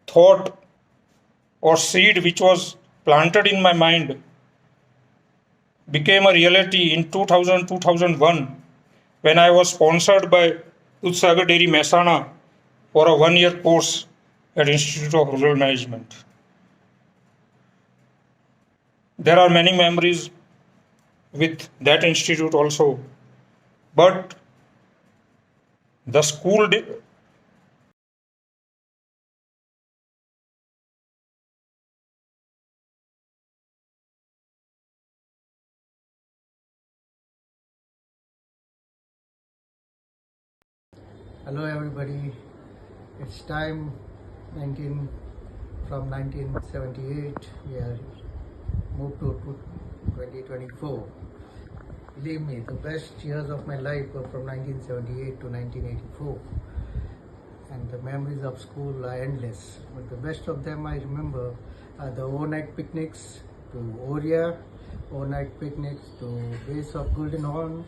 thought or seed which was planted in my mind became a reality in 2000-2001 when I was sponsored by Dudhsagar Dairy Mehsana for a 1-year course at Institute of Rural Management. There are many memories with that institute also, but the school Hello everybody, it's time from 1978, we are moved to 2024. Believe me, the best years of my life were from 1978 to 1984, and the memories of school are endless. But the best of them I remember are the overnight picnics to Oria, overnight picnics to base of Golden Horn.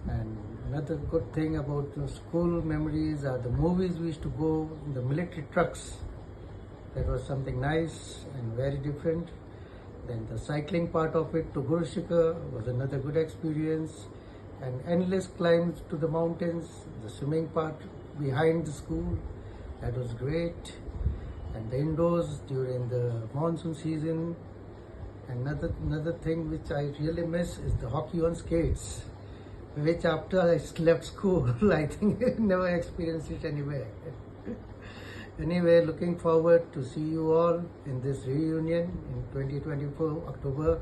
And another good thing about the school memories are the movies we used to go in the military trucks. That was something nice and very different. Then the cycling part of it to Guru Shikhar was another good experience. And endless climbs to the mountains, the swimming part behind the school, that was great. And the indoors during the monsoon season. Another thing which I really miss is the hockey on skates, which after I left school, I think I never experienced it anywhere. Anyway, looking forward to see you all in this reunion in 2024 October.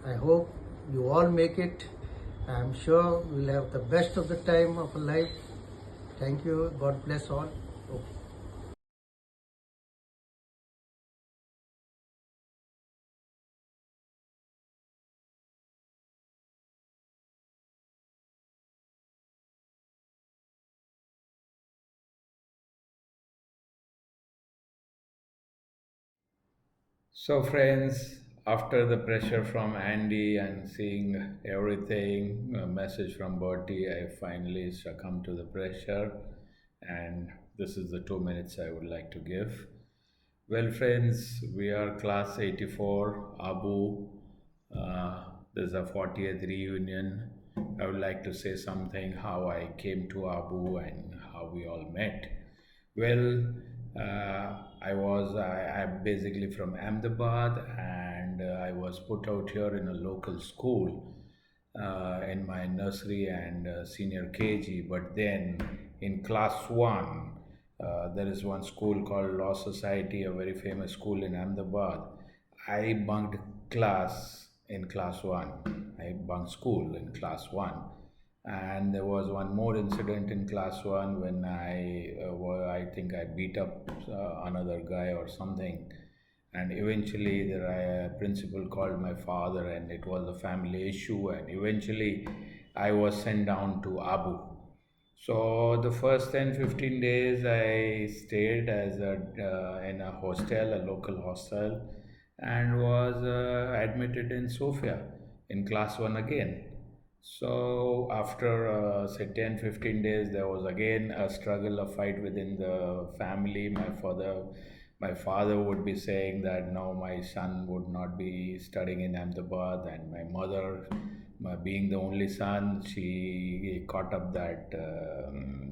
I hope you all make it. I'm sure we'll have the best of the time of our life. Thank you. God bless all. So, friends, after the pressure from Andy and seeing everything, a message from Bertie, I finally succumbed to the pressure, and this is the 2 minutes I would like to give. Well, friends, we are class 84, Abu. This is a 40th reunion. I would like to say something how I came to Abu and how we all met. Well, I'm basically from Ahmedabad, and I was put out here in a local school in my nursery and senior KG. But then in class 1, there is one school called Law Society, a very famous school in Ahmedabad. I bunked class in class 1. I bunked school in class 1. And there was one more incident in class 1 when I think I beat up another guy or something. And eventually the principal called my father, and it was a family issue. And eventually I was sent down to Abu. So the first 10-15 days I stayed in a hostel, a local hostel, and was admitted in Sofia in class 1 again. So after say 10-15 days, there was again a struggle, a fight within the family. My father would be saying that no, my son would not be studying in Ahmedabad, and my mother, being the only son, she caught up that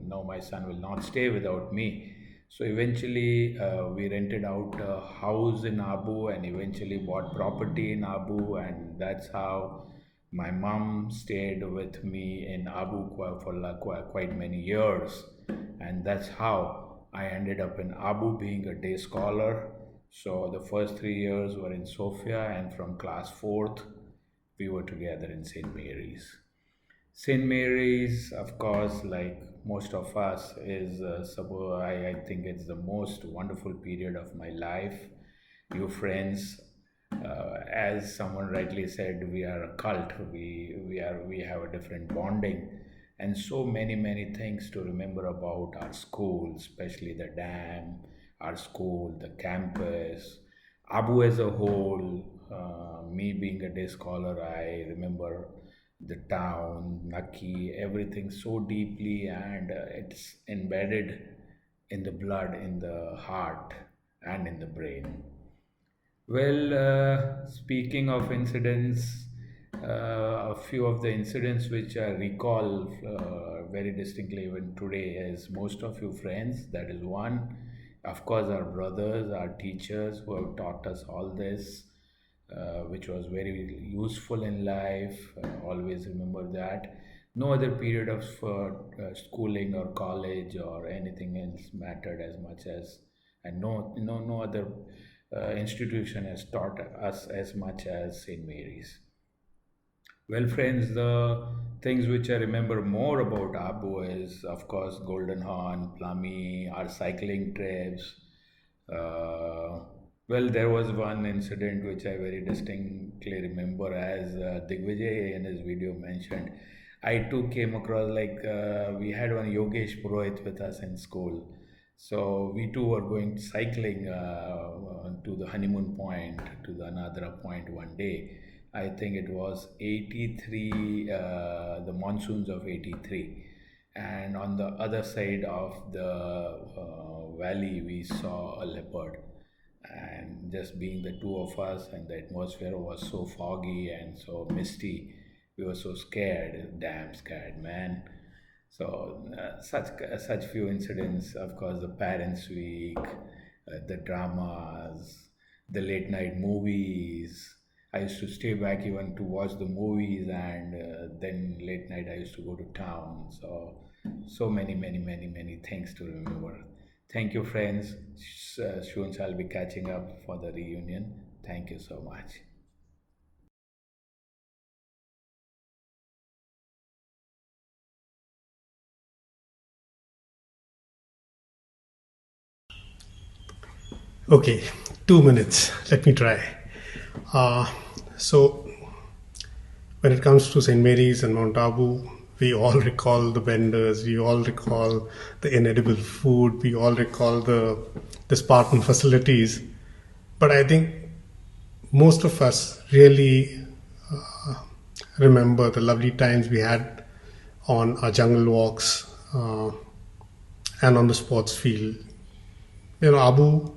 no, my son will not stay without me. So eventually we rented out a house in Abu and eventually bought property in Abu, and that's how my mom stayed with me in Abu for quite many years, and that's how I ended up in Abu being a day scholar. So the first 3 years were in Sofia, and from class 4th we were together in St. Mary's. St. Mary's, of course, like most of us, is I think it's the most wonderful period of my life. You friends, as someone rightly said, we are a cult. We have a different bonding, and so many things to remember about our school, especially the dam, our school, the campus, Abu as a whole. Me being a day scholar, I remember the town, Naki, everything so deeply, and it's embedded in the blood, in the heart, and in the brain. Well, speaking of incidents, A few of the incidents which I recall very distinctly even today is most of you friends. That is one. Of course, our brothers, our teachers who have taught us all this, which was very useful in life. Always remember that. No other period of schooling or college or anything else mattered as much as, and no other institution has taught us as much as St. Mary's. Well, friends, the things which I remember more about Abu is, of course, Golden Horn, Plummy, our cycling trips. Well, there was one incident which I very distinctly remember, as Digvijay in his video mentioned. I too came across, like, we had one Yogesh Purohit with us in school. So we too were going cycling to the honeymoon point, to the Anadra point one day. I think it was 83, the monsoons of 83. And on the other side of the valley, we saw a leopard. And just being the two of us, and the atmosphere was so foggy and so misty, we were so scared, damn scared, man. So such few incidents. Of course, the Parents' Week, the dramas, the late night movies. I used to stay back even to watch the movies, and then late night I used to go to town. So many things to remember. Thank you, friends. Soon I'll be catching up for the reunion. Thank you so much. Okay, 2 minutes. Let me try. So, when it comes to St. Mary's and Mount Abu, we all recall the vendors, we all recall the inedible food, we all recall the Spartan facilities. But I think most of us really remember the lovely times we had on our jungle walks and on the sports field. You know, Abu,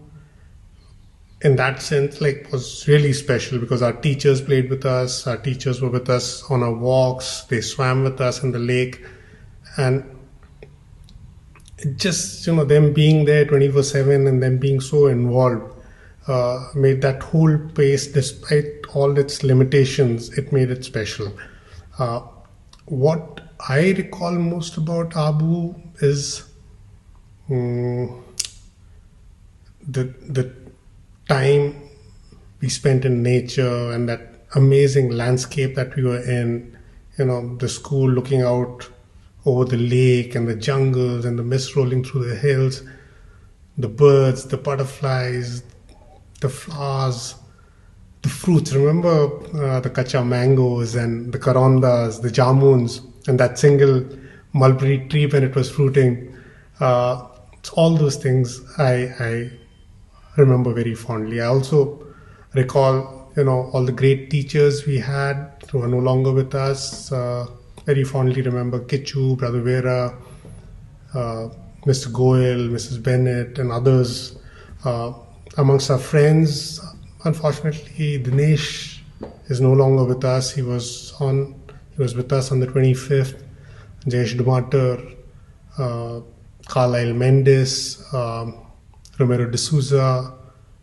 in that sense, like, was really special because our teachers played with us, our teachers were with us on our walks, they swam with us in the lake, and it just, you know, them being there 24/7 and them being so involved made that whole place, despite all its limitations, it made it special. What I recall most about Abu is the time we spent in nature and that amazing landscape that we were in, you know, the school looking out over the lake and the jungles and the mist rolling through the hills, the birds, the butterflies, the flowers, the fruits. Remember the kacha mangoes and the karandas, the jamuns, and that single mulberry tree when it was fruiting. All those things I remember very fondly. I also recall, you know, all the great teachers we had who are no longer with us. Very fondly remember Kichu, Brother Vera, Mr. Goel, Mrs. Bennett, and others. Amongst our friends, unfortunately, Dinesh is no longer with us. He was with us on the 25th. Jayesh Dumater, Carlisle Mendes, Romero D'Souza,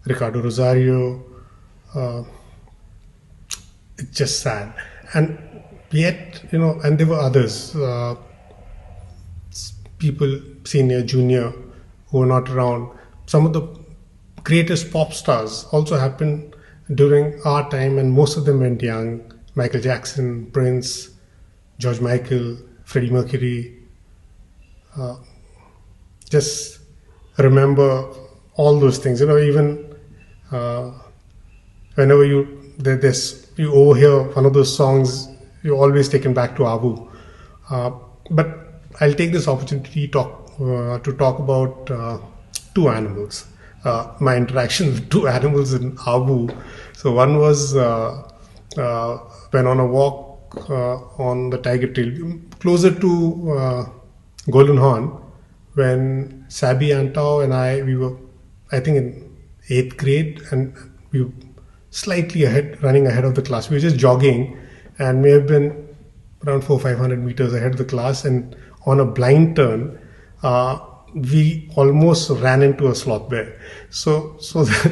Ricardo Rosario. It's just sad. And yet, you know, and there were others, people, senior, junior, who were not around. Some of the greatest pop stars also happened during our time, and most of them went young. Michael Jackson, Prince, George Michael, Freddie Mercury. Just remember all those things. You know, even whenever you overhear one of those songs, you're always taken back to Abu. But I'll take this opportunity to talk about two animals. My interaction with two animals in Abu. So one was when on a walk on the Tiger Trail, closer to Golden Horn, when Sabi Antao and we were, I think, in 8th grade, and we were slightly running ahead of the class. We were just jogging, and may have been around 400-500 meters ahead of the class. And on a blind turn, we almost ran into a sloth bear. So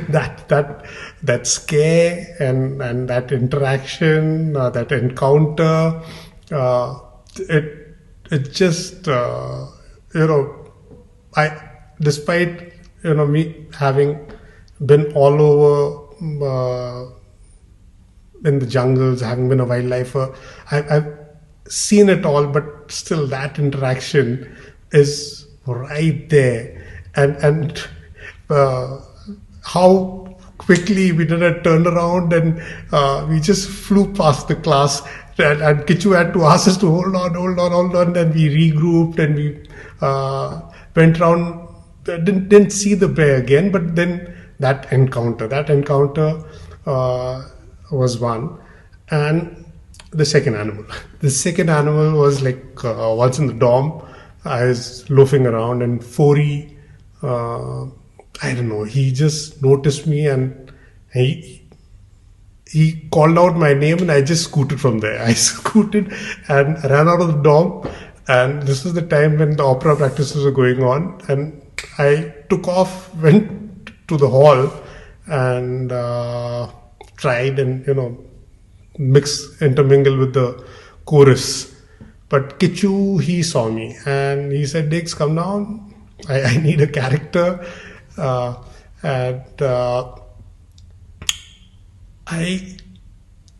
that scare and that interaction, that encounter, it just despite me having been all over in the jungles, having been a wildlifer, I've seen it all, but still that interaction is right there. And how quickly we did a turnaround, and we just flew past the class, and Kichu had to ask us to hold on, and we regrouped, and we went around, didn't see the bear again, but then that encounter was one. And the second animal was like, once in the dorm, I was loafing around, and Fori, I don't know, he just noticed me, and he called out my name, and I just scooted from there. I scooted and ran out of the dorm, and this was the time when the opera practices were going on, and I took off, went to the hall, and tried and intermingle with the chorus. But Kichu, he saw me and he said, "Diggs, come down. I need a character."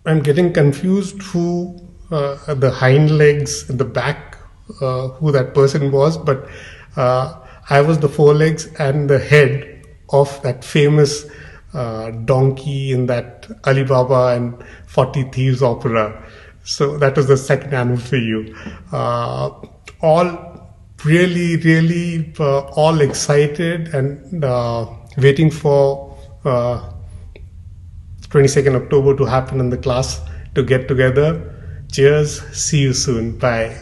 I'm getting confused who the hind legs in the back, who that person was, but I was the forelegs and the head of that famous donkey in that Alibaba and 40 Thieves opera. So that was the second animal for you. All really all excited and waiting for 22nd October to happen in the class, to get together. Cheers. See you soon. Bye.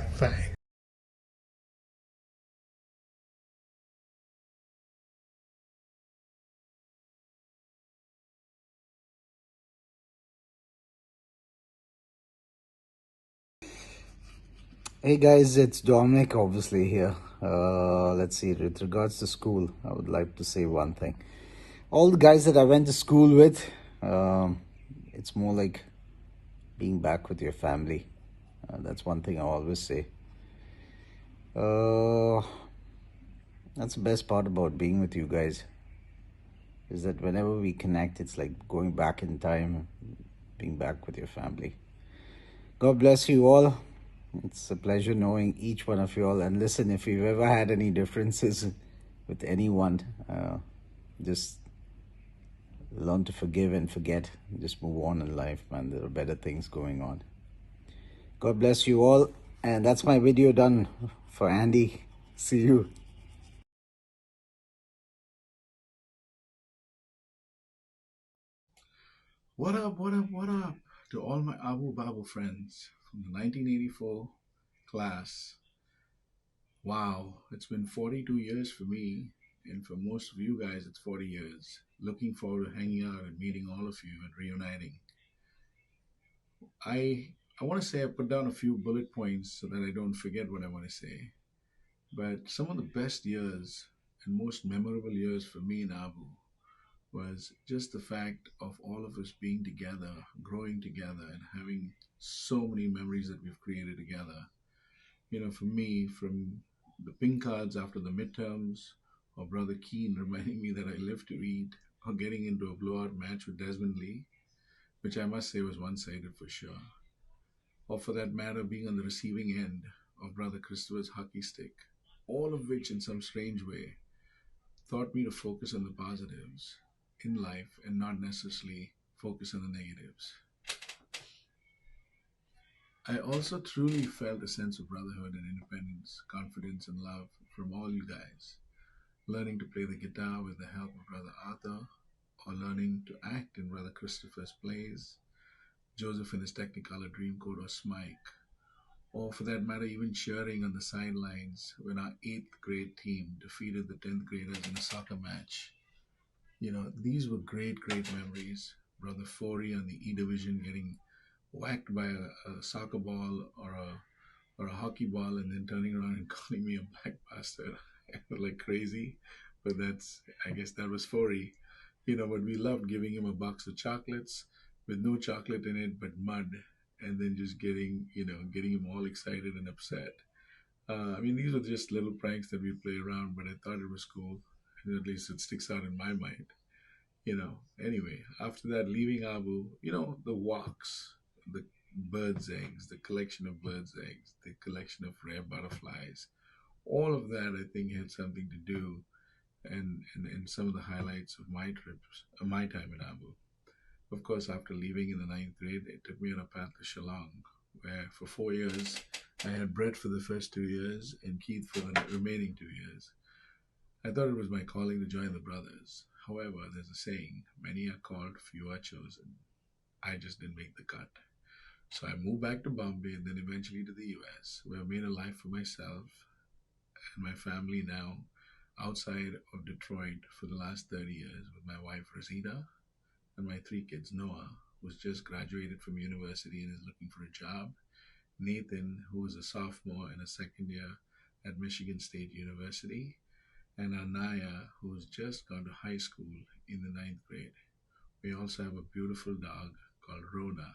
Hey guys, it's Dominic obviously here. Let's see, with regards to school, I would like to say one thing. All the guys that I went to school with, it's more like being back with your family. That's one thing I always say. That's the best part about being with you guys, is that whenever we connect, it's like going back in time, being back with your family. God bless you all. It's a pleasure knowing each one of you all. And listen, if you've ever had any differences with anyone, just learn to forgive and forget. Just move on in life, man. There are better things going on. God bless you all. And that's my video done for Andy. See you. What up to all my Abu Babu friends from the 1984 class. Wow, it's been 42 years for me, and for most of you guys, it's 40 years. Looking forward to hanging out and meeting all of you and reuniting. I want to say I put down a few bullet points so that I don't forget what I want to say. But some of the best years and most memorable years for me in Abu was just the fact of all of us being together, growing together, and having so many memories that we've created together. For me, from the pink cards after the midterms, or Brother Keen reminding me that I live to eat, or getting into a blowout match with Desmond Lee, which I must say was one-sided for sure. Or for that matter, being on the receiving end of Brother Christopher's hockey stick, all of which in some strange way taught me to focus on the positives in life and not necessarily focus on the negatives. I also truly felt a sense of brotherhood and independence, confidence and love from all you guys. Learning to play the guitar with the help of Brother Arthur, or learning to act in Brother Christopher's plays, Joseph in his Technicolor Dreamcoat or Smike, or for that matter even cheering on the sidelines when our 8th grade team defeated the 10th graders in a soccer match. These were great memories. Brother Fori on the E Division getting whacked by a soccer ball or a hockey ball and then turning around and calling me a black bastard like crazy. But I guess that was Fori. But we loved giving him a box of chocolates with no chocolate in it but mud, and then just getting him all excited and upset. These were just little pranks that we play around, but I thought it was cool, and at least it sticks out in my mind. Anyway, after that, leaving Abu, the walks, the birds' eggs, the collection of birds' eggs, the collection of rare butterflies, all of that I think had something to do and some of the highlights of my trips, my time in Abu. Of course, after leaving in the 9th grade, it took me on a path to Shillong, where for 4 years I had Brett for the first 2 years and Keith for the remaining 2 years. I thought it was my calling to join the brothers. However, there's a saying, many are called, few are chosen. I just didn't make the cut. So I moved back to Bombay and then eventually to the US, where I made a life for myself and my family now outside of Detroit for the last 30 years with my wife Rosita and my 3 kids, Noah, who's just graduated from university and is looking for a job, Nathan, who is a sophomore in a second year at Michigan State University, and Anaya, who's just gone to high school in the 9th grade. We also have a beautiful dog called Rhoda,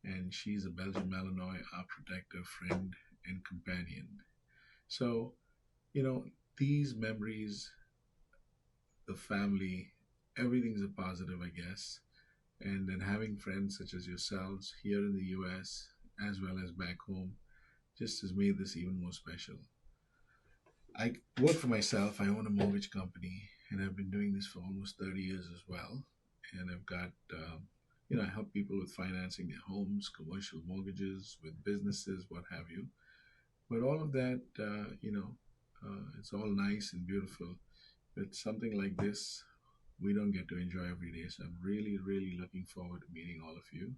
and she's a Belgian Malinois, our protector, friend, and companion. So, these memories, the family, everything's a positive, I guess. And then having friends such as yourselves here in the US, as well as back home, just has made this even more special. I work for myself. I own a mortgage company, and I've been doing this for almost 30 years as well. And I've got, I help people with financing their homes, commercial mortgages, with businesses, what have you. But all of that, it's all nice and beautiful. But something like this, we don't get to enjoy every day. So I'm really, really looking forward to meeting all of you.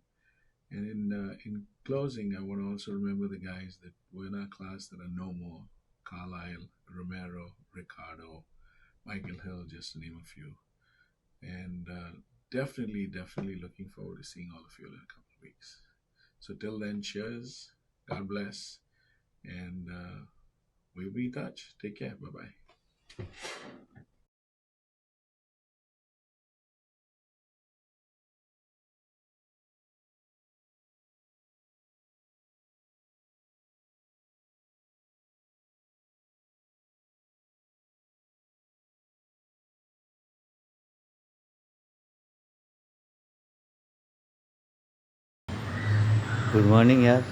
And in closing, I want to also remember the guys that were in our class that are no more. Carlisle, Romero, Ricardo, Michael Hill, just to name a few. And definitely looking forward to seeing all of you in a couple of weeks. So till then, cheers, God bless, and we'll be in touch. Take care. Bye-bye. Good morning यार।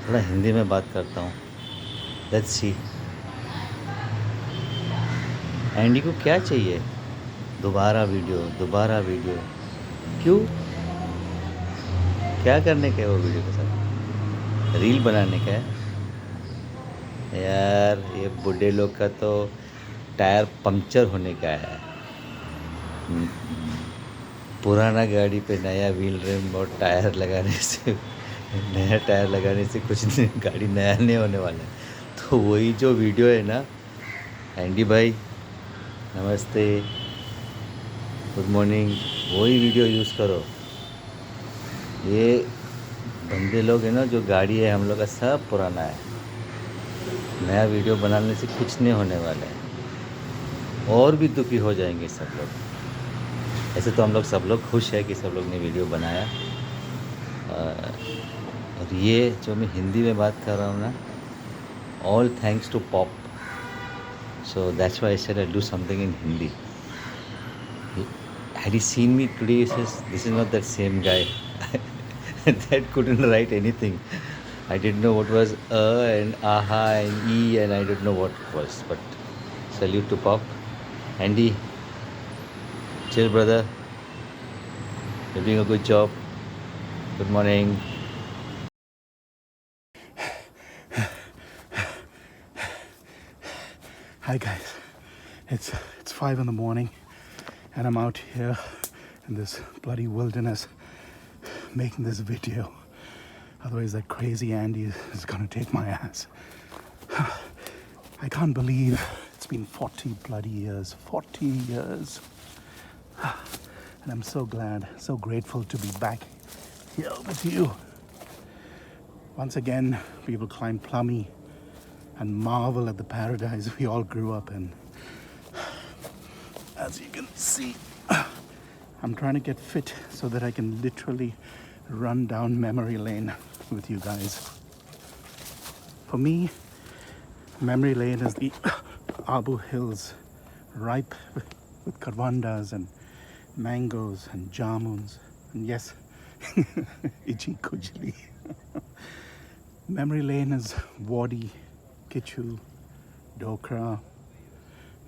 थोड़ा हिंदी में बात करता हूँ। Let's see Andy को क्या चाहिए? दोबारा वीडियो क्यों? क्या करने का है वो वीडियो के साथ? रील बनाने का है यार। ये बूढ़े लोग का तो टायर पंक्चर होने का है। पुराना गाड़ी पे नया व्हील रिम और टायर लगाने से कुछ नहीं, गाड़ी नया नहीं होने वाला है। तो वही जो वीडियो है ना, एंडी भाई नमस्ते, गुड मॉर्निंग, वही वीडियो यूज़ करो। ये बंदे लोग हैं ना, जो गाड़ी है हम लोग का सब पुराना है। नया वीडियो बनाने से कुछ नहीं होने वाला है, और भी दुखी हो जाएंगे सब लोग। ऐसे तो हम लोग सब लोग खुश है कि सब लोग ने वीडियो बनाया। और ये जो मैं हिंदी में बात कर रहा हूँ ना, all thanks to pop. So that's why I said I do something in Hindi. Had he seen me today, he says, this is not that same guy that couldn't write anything. I didn't know what was and aha and e, and I didn't know what it was. But salute to Pop. Andy, chill brother, you're doing a good job. Good morning. Hi guys, it's 5 in the morning and I'm out here in this bloody wilderness making this video. Otherwise that crazy Andy is gonna take my ass. I can't believe it's been 40 bloody years, 40 years. And I'm so glad, so grateful to be back here with you. Once again, people climb Plummy and marvel at the paradise we all grew up in. As you can see, I'm trying to get fit so that I can literally run down memory lane with you guys. For me, memory lane is the Abu Hills, ripe with karwandas and mangoes and jamuns, and yes, Ichi Kujli. Memory lane is Wadi, Kichu, Dokra,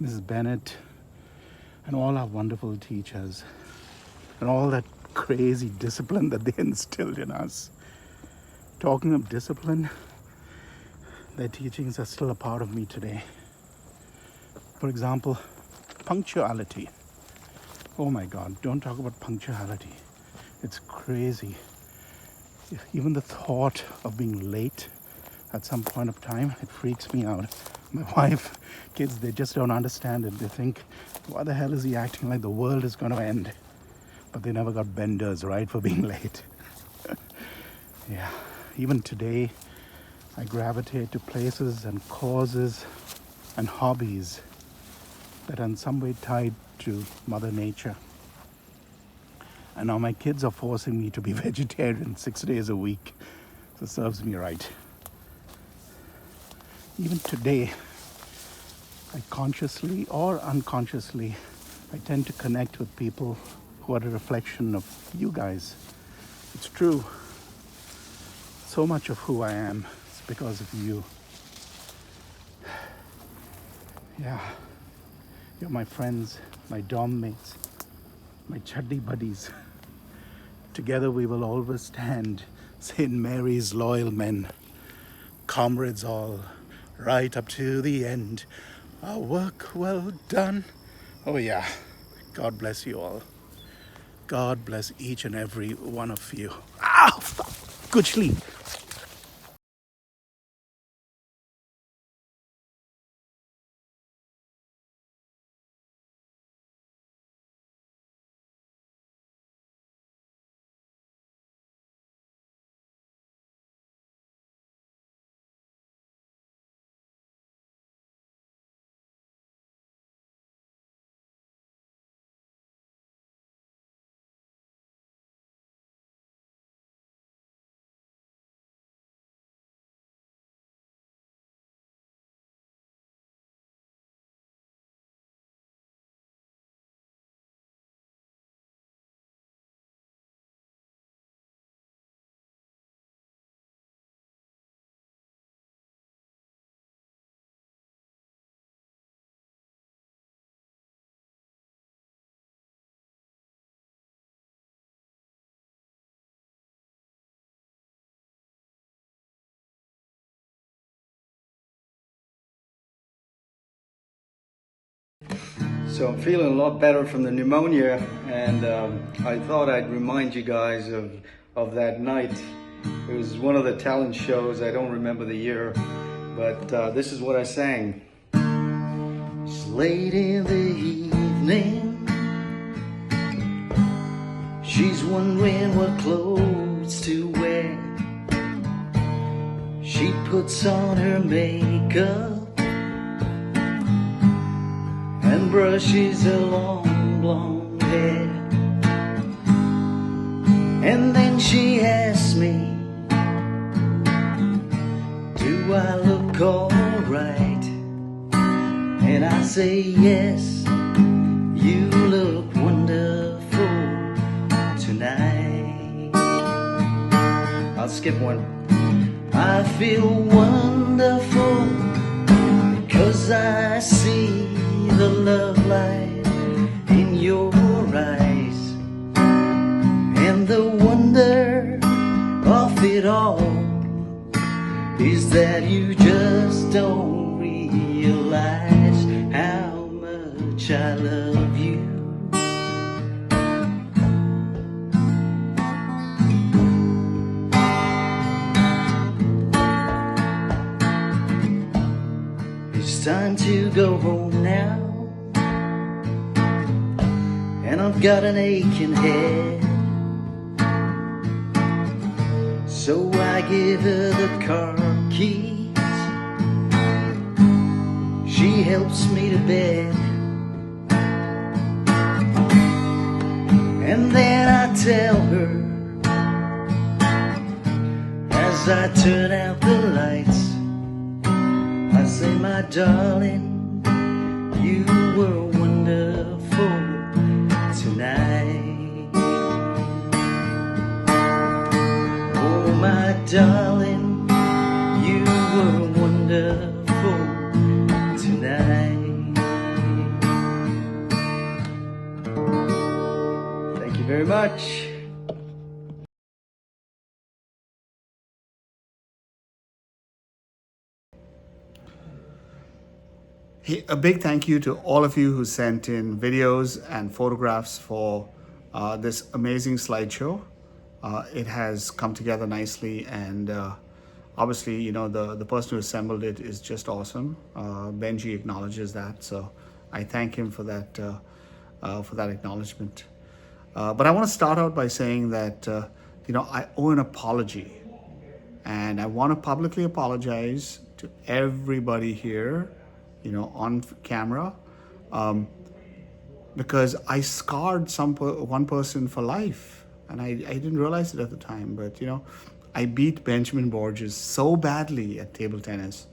Mrs. Bennett, and all our wonderful teachers, and all that crazy discipline that they instilled in us. Talking of discipline, their teachings are still a part of me today. For example, punctuality. Oh my God, don't talk about punctuality. It's crazy. Even the thought of being late at some point of time, it freaks me out. My wife, kids, they just don't understand it. They think, why the hell is he acting like the world is going to end? But they never got benders, right, for being late. Yeah, even today, I gravitate to places and causes and hobbies that are in some way tied to Mother Nature. And now my kids are forcing me to be vegetarian 6 days a week. So it serves me right. Even today, I consciously or unconsciously, I tend to connect with people who are a reflection of you guys. It's true. So much of who I am is because of you. Yeah. You're my friends, my dorm mates, my chuddy buddies. Together we will always stand, St. Mary's loyal men, comrades all, right up to the end. Our work well done. Oh yeah, God bless you all. God bless each and every one of you. Ow! Good sleep. So I'm feeling a lot better from the pneumonia, and I thought I'd remind you guys of that night. It was one of the talent shows. I don't remember the year, but this is what I sang. It's late in the evening. She's wondering what clothes to wear. She puts on her makeup and brushes her long blonde hair. And then she asks me, do I look alright? And I say yes, you look wonderful tonight. I'll skip one. I feel wonderful because I see the love light in your eyes, and the wonder of it all is that you just don't realize how much I love you. It's time to go home now, and I've got an aching head, so I give her the car keys. She helps me to bed, and then I tell her, as I turn out the lights, I say, my darling, you were wonderful tonight. Oh, my darling, you were wonderful tonight. Thank you very much. Hey, a big thank you to all of you who sent in videos and photographs for this amazing slideshow. It has come together nicely, and obviously, you know, the person who assembled it is just awesome. Benji acknowledges that, so I thank him for that acknowledgement. But I want to start out by saying that you know, I owe an apology, and I want to publicly apologize to everybody here, you know, on camera, because I scarred one person for life, and I didn't realize it at the time. But you know, I beat Benjamin Borges so badly at table tennis,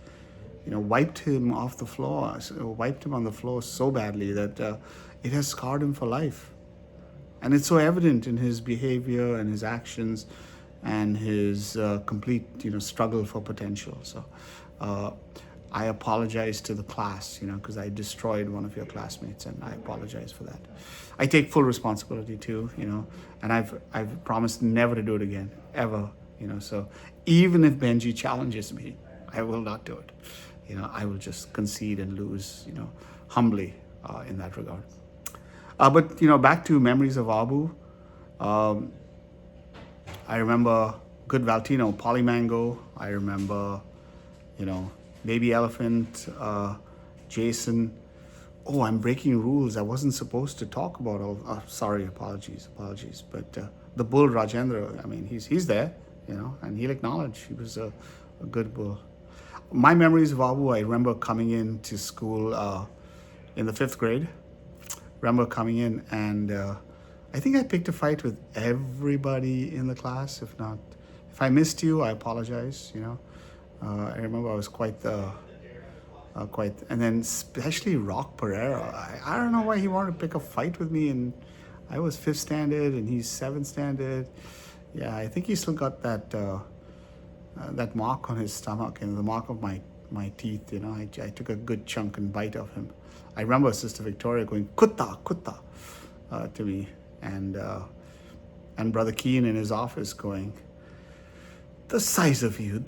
you know, wiped him off the floor, wiped him on the floor so badly that it has scarred him for life. And it's so evident in his behavior and his actions and his complete, you know, struggle for potential. So I apologize to the class, you know, because I destroyed one of your classmates, and I apologize for that. I take full responsibility too, you know, and I've promised never to do it again, ever, you know. So even if Benji challenges me, I will not do it. You know, I will just concede and lose, you know, humbly in that regard. But you know, back to memories of Abu. I remember Good Valtino, Polymango. I remember, you know, Baby Elephant, Jason. Oh, I'm breaking rules. I wasn't supposed to talk about all. Sorry, apologies. But the bull Rajendra. I mean, he's there, you know, and he'll acknowledge he was a good bull. My memories of Abu. I remember coming into school in the 5th grade. Remember coming in, and I think I picked a fight with everybody in the class. If I missed you, I apologize. You know, I remember I was quite, and then especially Rock Pereira. I don't know why he wanted to pick a fight with me, and I was 5th standard and he's 7th standard. Yeah, I think he still got that mark on his stomach, and the mark of my teeth. You know, I took a good chunk and bite of him. I remember Sister Victoria going "Kutta, kutta" to me, and Brother Keen in his office going, the size of you.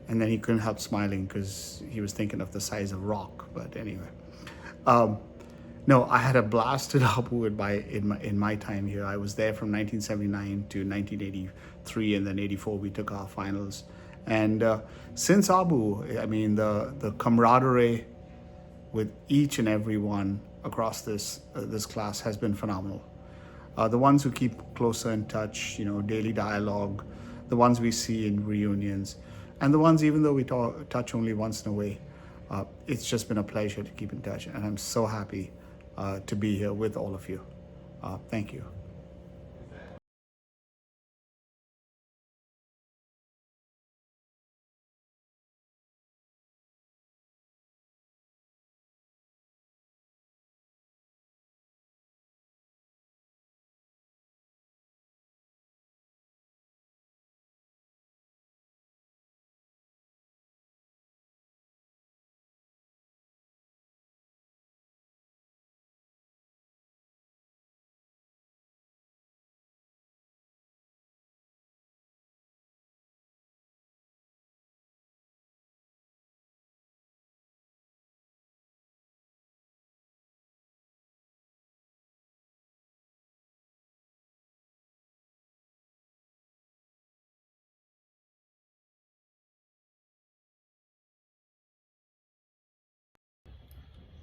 And then he couldn't help smiling because he was thinking of the size of Rock. But anyway, no, I had a blast at Abu in my time here. I was there from 1979 to 1983, and then 84 we took our finals. And since Abu, I mean, the camaraderie with each and every one across this class has been phenomenal. The ones who keep closer in touch, you know, daily dialogue, the ones we see in reunions, and the ones, even though we touch only once in a way, it's just been a pleasure to keep in touch. And I'm so happy to be here with all of you. Thank you.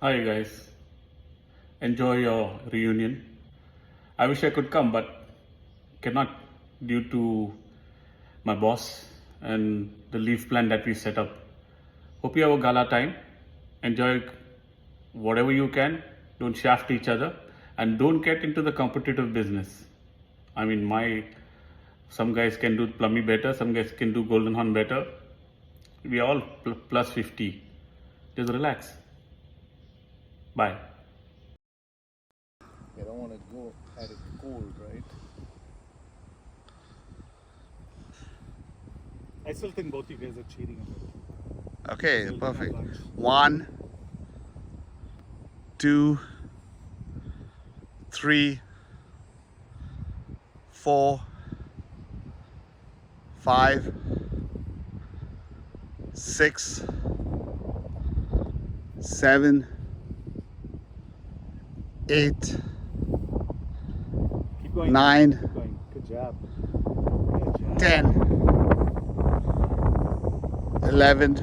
Hi guys, enjoy your reunion. I wish I could come, but cannot due to my boss and the leave plan that we set up. Hope you have a gala time. Enjoy whatever you can. Don't shaft each other and don't get into the competitive business. I mean, some guys can do Plummy better, some guys can do Golden Horn better. We are all plus 50. Just relax. Bye. You don't want to go at it cold, right? I still think both you guys are cheating a little. Okay, perfect. 1, 2, 3, 4, 5, 6, 7, 8, Keep going. 9, Keep going. Good job. 10, 11,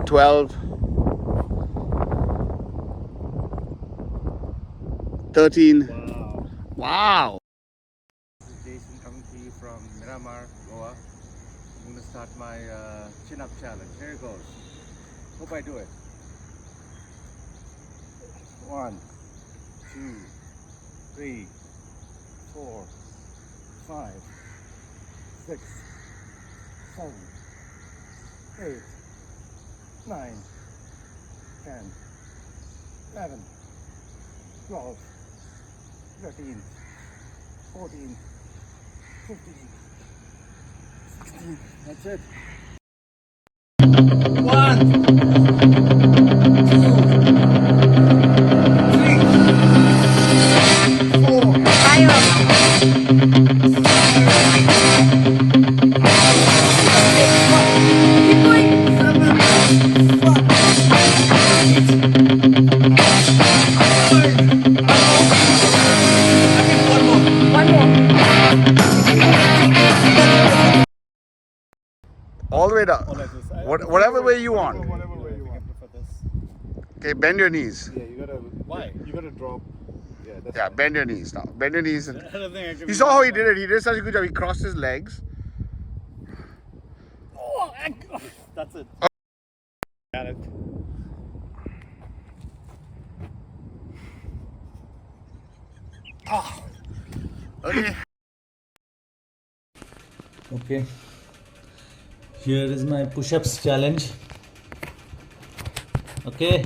12, 13. Wow. This is Jason coming to you from Miramar, Goa. I'm going to start my chin-up challenge. Here it goes. Hope I do it. 1, 2, 3, 4, 5, 6, 7, 8, 9, 10, 11, 12, 13, 14, 15, 16. That's it. 1. All the way down. Whatever way you want. Okay, bend your knees. Yeah, you gotta. Why? You gotta drop. Yeah, bend your knees now. Bend your knees. I don't think I can You saw how he did it. He did such a good job. He crossed his legs. Oh, that's it. Got it. Oh. Okay. Okay. Here is my push-ups challenge. Okay.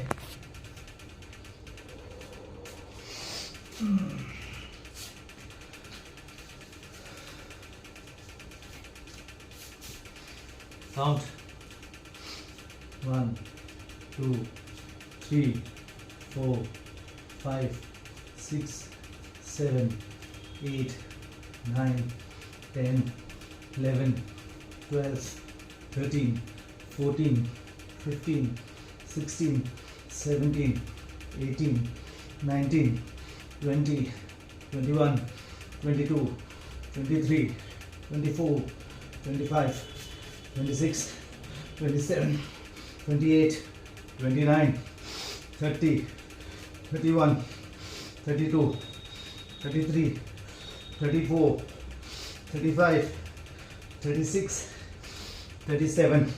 Count. 1, 2, 3, 4, 5, 6, 7, 8, 9, 10, 11, 12, 13, 14, 15, 16, 17, 18, 19, 20, 21, 22, 23, 24, 25, 26, 27, 28, 29, 30, 31, 32, 33, 34, 35, 36, 37,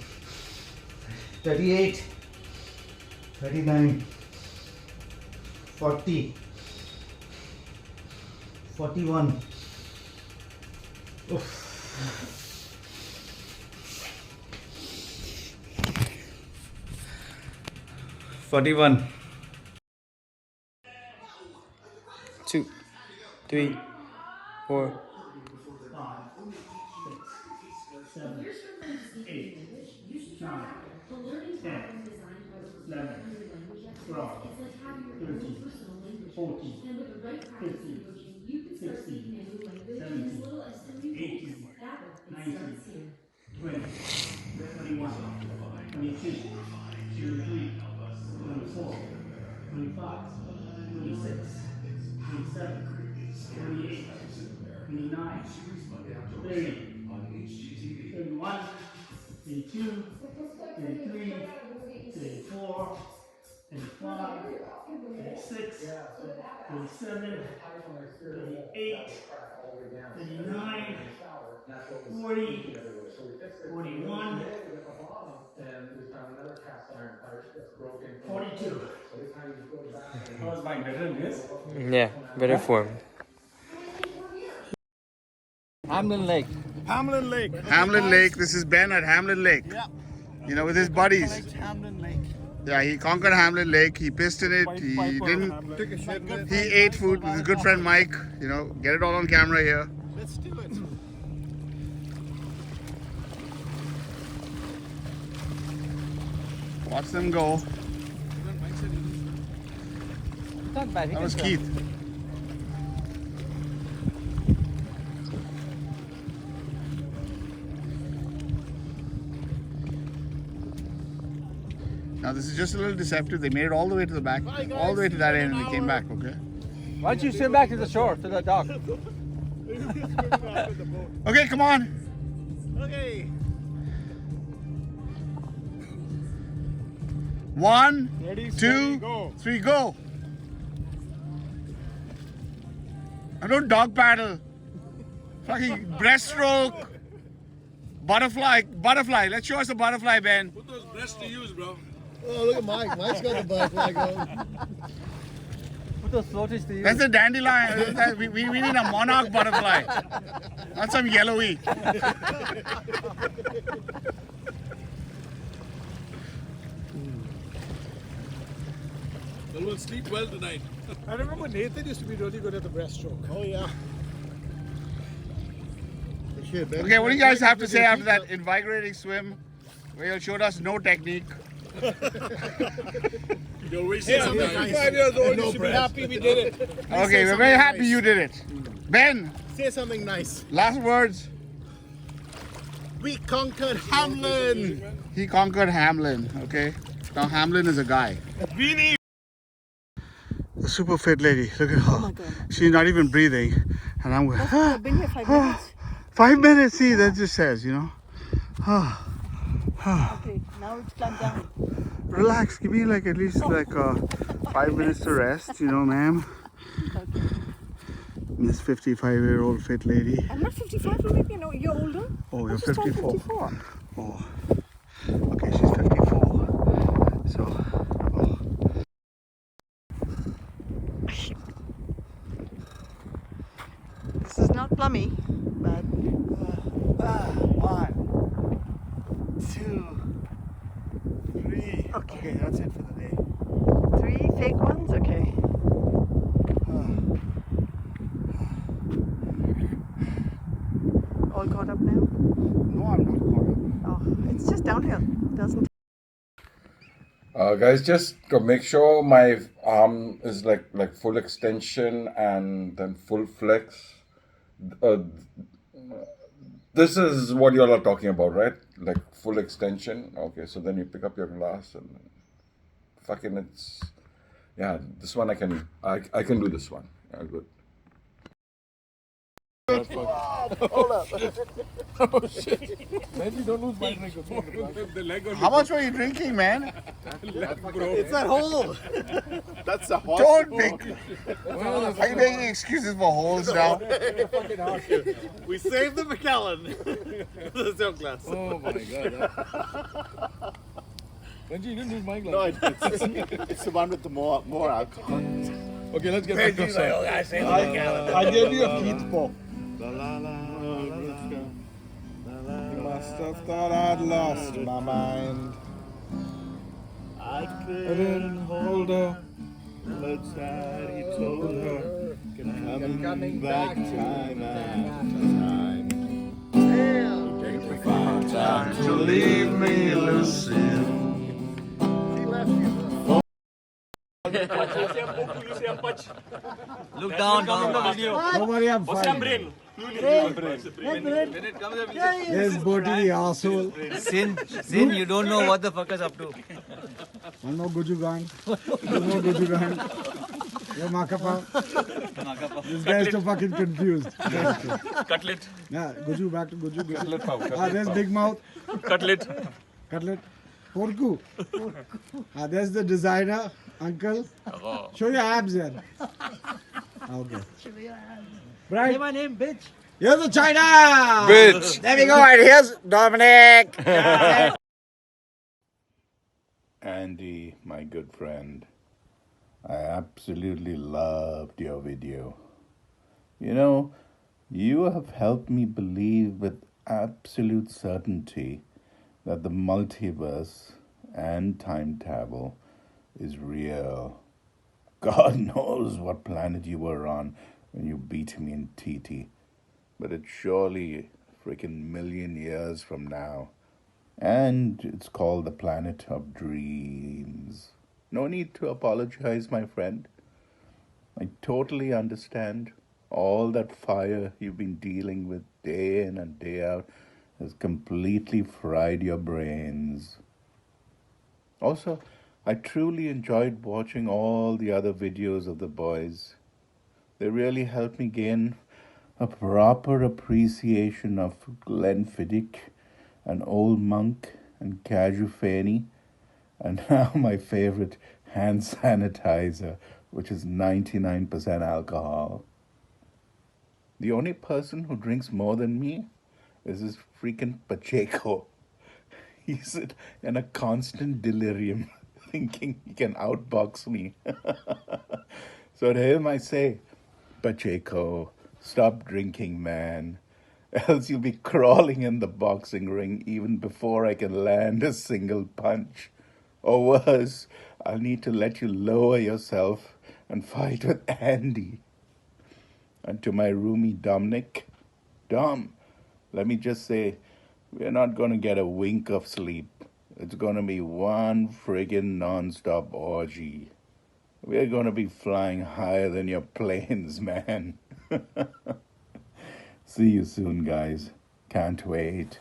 38, 39, 40, 41. Oof. 41. 2, 3, 4. 7, 8, 9, 10, 11, 12, 13, 14, 15, 16, 17, 18, 19, 20, 21, 22, 23, 24, 25, 26, 27, 28, 29, 30, 31, 32, 33, 34, 35, 36, 37, 38, 39, 40, 41, 42. How was mine? Better, yes? Yeah, better form. Hamlin Lake. Hamlin Lake. Hamlin Lake. This is Ben at Hamlin Lake. Yeah. You know, with his buddies. Hamlin Lake. Yeah, he conquered Hamlin Lake. He pissed in it. He didn't. He ate food with his good friend Mike. You know, get it all on camera here. Let's do it. Watch them go. Not bad. That was Keith. Now this is just a little deceptive. They made it all the way to the back, all the way to that end, and they came back. Okay. Why don't you swim back to the shore, to the dock? Okay, come on. Okay. 1, Ready, 2, steady, go. 3, go. I don't dog paddle. Fucking breaststroke. Butterfly. Let's show us the butterfly, Ben. Put those breasts to use, bro. Oh, look at Mike. Mike's got the butterfly going. Put those floaties to use. That's a dandelion. we need a monarch butterfly. Not some yellowy. Well, we'll sleep well tonight. I remember Nathan used to be really good at the breaststroke. Oh, yeah. Okay, what do you guys have to say after that invigorating swim where you showed us no technique? You're wasting some time. 5 years old, you should be happy we did it. Okay, we're very happy you did it. Ben, Say something nice. last words. We conquered Hamlin. He conquered Hamlin, okay? Now Hamlin is a guy. Beanie. The super fit lady, look at her. Oh my God. She's not even breathing. And I'm going, I've been here 5 minutes. 5 minutes, see, that just says, you know. Okay, now it's climbed down. Relax, give me like at least like 5 minutes to rest, you know, ma'am. Miss 55-year-old fit lady. I'm not 55, maybe no, you're older. Oh, you're I just turned 54. 54. Oh, okay, she's 54. So, oh. This is not plummy, but 1, 2, 3. Okay, that's it for the day. 3 fake ones, okay. All caught up now? No, I'm not caught up. Oh, it's just downhill. Doesn't. Guys, just to make sure my arm is like full extension and then full flex. This is what you all are talking about, right? Like full extension. Okay, so then you pick up your glass and fucking it's, yeah, this one I can do this one. Yeah, good. Hold up. Oh shit. Maybe don't lose my drink. How much were you drinking, man? It's that hole. That's a horse. Don't make. Are you making excuses for holes now? We saved the Macallan. The silk glass. Oh my god. Benji, you didn't lose my glass. No, it's the one with the more alcohol. Okay, let's get back to the song. I gave you a Keith pour. You must have thought I'd lost my mind. I couldn't hold her, but Daddy told her, coming back time after time. Take the fine time to leave me, Lucille. He left you. Look down in the video. Nobody am fine. Yes, body asshole. Sin, you don't know what the fuck is up to. I know Guju gang. You know Guju gang. You're Makapa. This guy's too fucking confused. Cutlet. Yeah, Guju, back to Guju. There's Big Mouth. Cutlet. Cutlet. Porku. There's the designer, uncle. Show your abs then. Okay. Right. Say my name, bitch. Here's the China. Bitch. There we go. And here's Dominic. Andy, my good friend, I absolutely loved your video. You know, you have helped me believe with absolute certainty that the multiverse and time travel is real. God knows what planet you were on when you beat me in TT, but it's surely a freaking million years from now. And it's called the Planet of Dreams. No need to apologize, my friend. I totally understand. All that fire you've been dealing with day in and day out has completely fried your brains. Also, I truly enjoyed watching all the other videos of the boys. They really helped me gain a proper appreciation of Glenfiddich, an old monk, and Cashew Fanny, and now my favorite hand sanitizer, which is 99% alcohol. The only person who drinks more than me is this freaking Pacheco. He's in a constant delirium, thinking he can outbox me. So to him I say, Pacheco, stop drinking, man. Else you'll be crawling in the boxing ring even before I can land a single punch. Or worse, I'll need to let you lower yourself and fight with Andy. And to my roomie Dominic, Dom, let me just say, we're not going to get a wink of sleep. It's going to be one friggin' non-stop orgy. We're going to be flying higher than your planes, man. See you soon, guys. Can't wait.